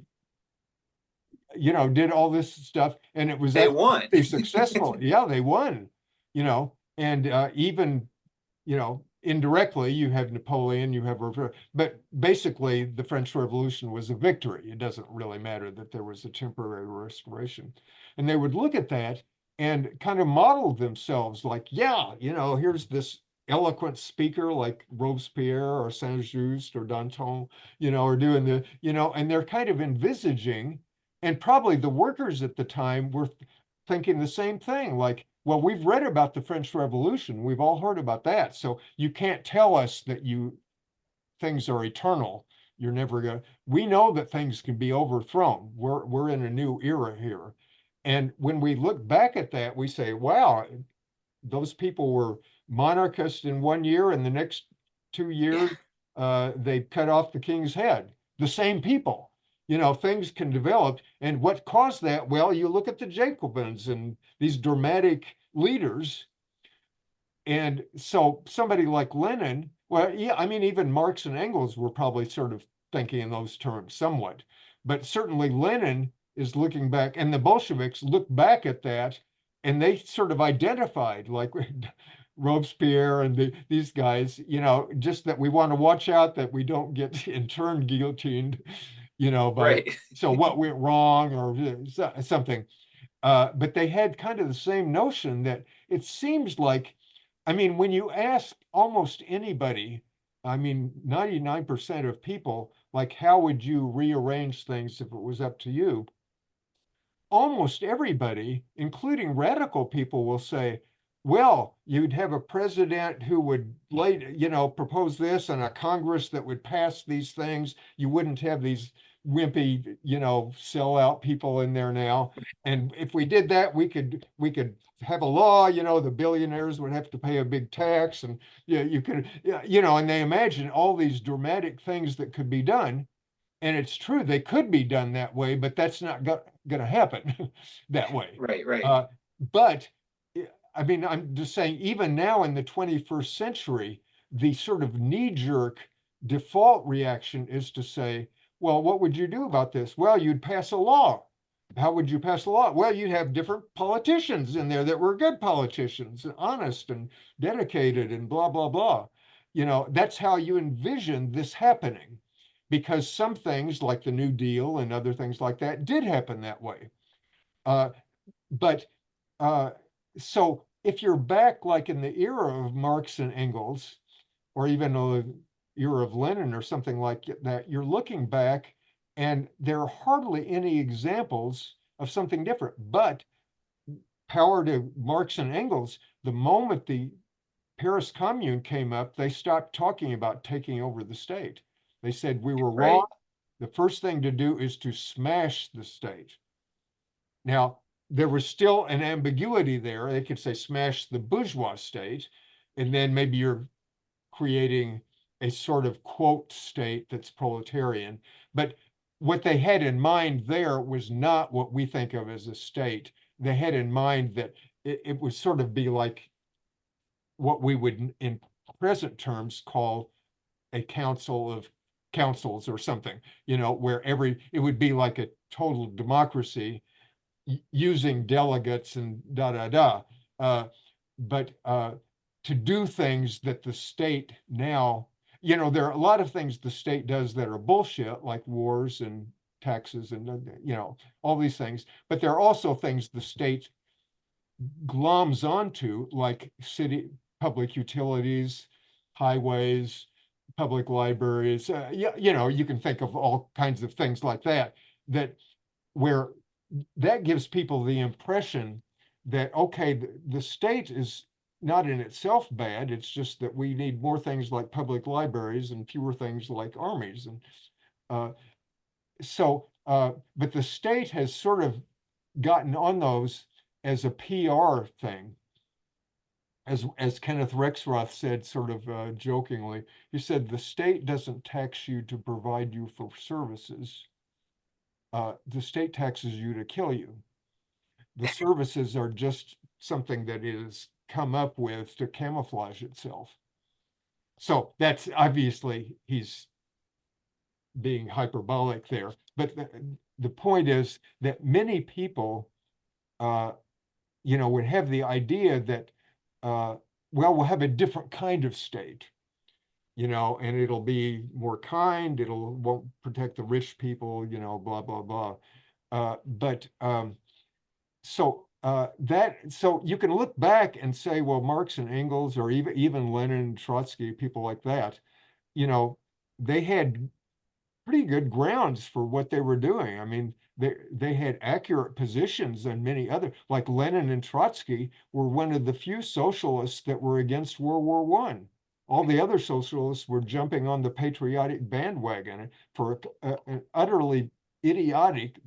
you know, did all this stuff and it was They won. successful. Yeah, they won, you know, and even, you know, indirectly, you have Napoleon, you have, but basically the French Revolution was a victory. It doesn't really matter that there was a temporary restoration. And they would look at that and kind of model themselves like, yeah, you know, here's this eloquent speaker like Robespierre or Saint-Just or Danton, you know, are doing the, you know, and they're kind of envisaging, and probably the workers at the time were thinking the same thing, like, well, we've read about the French Revolution. We've all heard about that. So you can't tell us that things are eternal. You're never gonna, we know that things can be overthrown. We're in a new era here. And when we look back at that, we say, wow, those people were monarchists in 1 year and the next 2 years, they cut off the king's head. The same people. You know, things can develop. And what caused that? Well, you look at the Jacobins and these dramatic leaders. And so somebody like Lenin, well, yeah, I mean, even Marx and Engels were probably sort of thinking in those terms somewhat. But certainly Lenin is looking back, and the Bolsheviks look back at that, and they sort of identified like Robespierre and these guys, you know, just that we want to watch out that we don't get in turn guillotined, you know, by Right. so what went wrong or something. But they had kind of the same notion that it seems like, I mean, when you ask almost anybody, I mean, 99% of people, like, how would you rearrange things if it was up to you? Almost everybody, including radical people, will say, well, you'd have a president who would you know, propose this and a Congress that would pass these things. You wouldn't have these wimpy, you know, sellout people in there now. And if we did that, we could have a law, you know, the billionaires would have to pay a big tax and yeah, you could, you know, and they imagine all these dramatic things that could be done. And it's true, they could be done that way, but that's not going to happen that way. Right. But I mean, I'm just saying, even now in the 21st century, the sort of knee-jerk default reaction is to say, well, what would you do about this? Well, you'd pass a law. How would you pass a law? Well, you'd have different politicians in there that were good politicians and honest and dedicated and blah, blah, blah. You know, that's how you envision this happening, because some things like the New Deal and other things like that did happen that way. But so if you're back like in the era of Marx and Engels, or even the era of Lenin or something like that, you're looking back and there are hardly any examples of something different. But power to Marx and Engels, the moment the Paris Commune came up, they stopped talking about taking over the state. They said we were wrong. Right. The first thing to do is to smash the state. Now, there was still an ambiguity there. They could say smash the bourgeois state, and then maybe you're creating a sort of quote state that's proletarian. But what they had in mind there was not what we think of as a state. They had in mind that it would sort of be like what we would in present terms call a council of councils or something, you know, where it would be like a total democracy using delegates and but to do things that the state now, you know, there are a lot of things the state does that are bullshit, like wars and taxes and, you know, all these things. But there are also things the state gloms onto, like city public utilities, highways, public libraries. You know, you can think of all kinds of things like that, where that gives people the impression that, okay, the state is not in itself bad. It's just that we need more things like public libraries and fewer things like armies. And but the state has sort of gotten on those as a PR thing. As Kenneth Rexroth said, sort of jokingly, he said, the state doesn't tax you to provide you for services. The state taxes you to kill you. The services are just something that is come up with to camouflage itself. So that's obviously, he's being hyperbolic there. But the point is that many people, you know, would have the idea that, well, we'll have a different kind of state, you know, and it'll be more kind, won't protect the rich people, you know, blah, blah, blah. So you can look back and say, well, Marx and Engels, or even Lenin and Trotsky, people like that, you know, they had pretty good grounds for what they were doing. I mean, they had accurate positions, and many other, like Lenin and Trotsky, were one of the few socialists that were against World War I. All the other socialists were jumping on the patriotic bandwagon for an utterly idiotic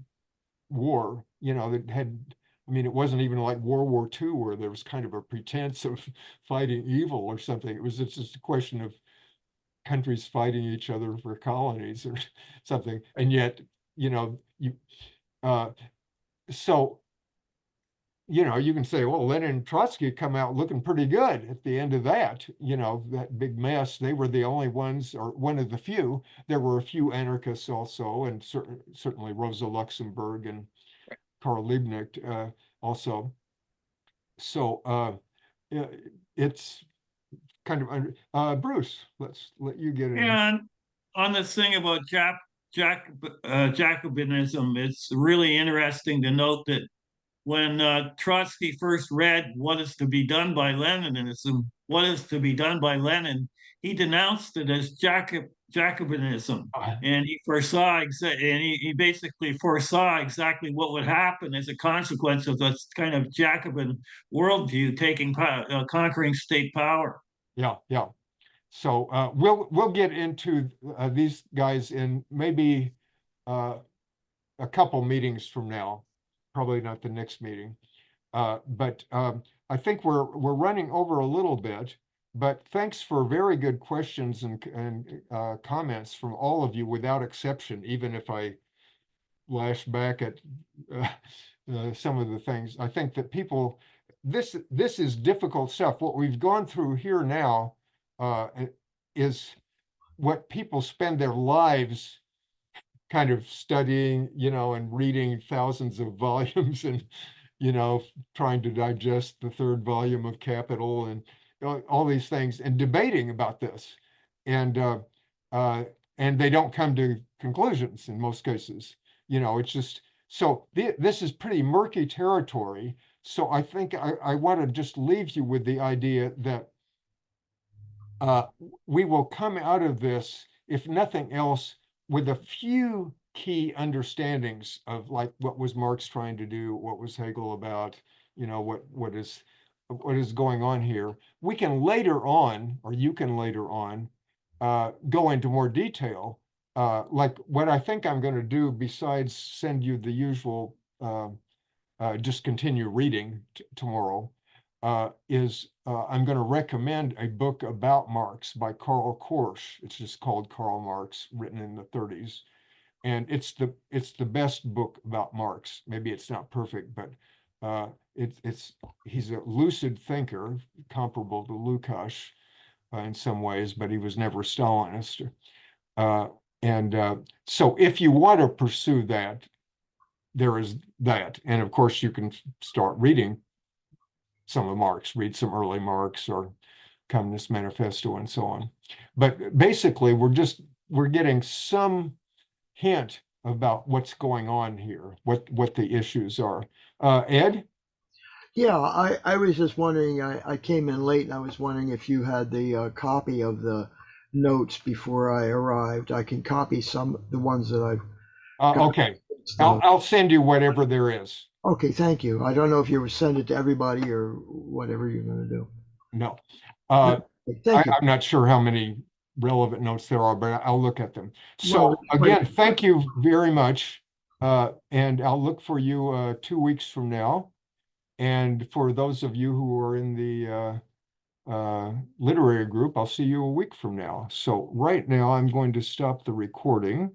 war, you know, that had, I mean, it wasn't even like World War II where there was kind of a pretense of fighting evil or something. It was just a question of countries fighting each other for colonies or something. And yet, you know, so, you know, you can say, well, Lenin and Trotsky come out looking pretty good at the end of that, you know, that big mess. They were the only ones, or one of the few. There were a few anarchists also, and certainly Rosa Luxemburg and Karl Liebknecht also. So it's kind of Bruce, let's let you get in. And on this thing about Jacobinism, it's really interesting to note that when Trotsky first read what is to be done by Leninism, what is to be done by Lenin, he denounced it as Jacobinism, and he foresaw he basically foresaw exactly what would happen as a consequence of this kind of Jacobin worldview taking conquering state power. Yeah. So we'll get into these guys in maybe a couple meetings from now, probably not the next meeting. But I think we're running over a little bit. But thanks for very good questions and comments from all of you without exception, even if I lash back at some of the things. I think that people, this is difficult stuff. What we've gone through here now is what people spend their lives kind of studying, you know, and reading thousands of volumes and, you know, trying to digest the third volume of Capital and all these things and debating about this. And they don't come to conclusions in most cases. You know, it's just, so this is pretty murky territory. So I think I want to just leave you with the idea that we will come out of this, if nothing else, with a few key understandings of like what was Marx trying to do, what was Hegel about, you know, what is going on here. We can later on, or you can later on, go into more detail. Like what I think I'm going to do, besides send you the usual just continue reading tomorrow, is I'm going to recommend a book about Marx by Karl Korsch. It's just called Karl Marx, written in the 30s. And it's the best book about Marx. Maybe it's not perfect, but he's a lucid thinker, comparable to Lukács in some ways, but he was never Stalinist. So if you want to pursue that, there is that. And of course, you can start reading some of Marx, read some early Marx, or Communist Manifesto and so on. But basically, we're getting some hint about what's going on here, what the issues are. Ed? Yeah, I was just wondering, I came in late and I was wondering if you had the copy of the notes before I arrived. I can copy the ones that I've got. Okay, I'll send you whatever there is. Okay, thank you. I don't know if you would send it to everybody or whatever you're going to do. No. Thank you. I'm not sure how many relevant notes there are, but I'll look at them. So Well, again, thank you very much. And I'll look for you 2 weeks from now. And for those of you who are in the literary group, I'll see you a week from now. So right now I'm going to stop the recording.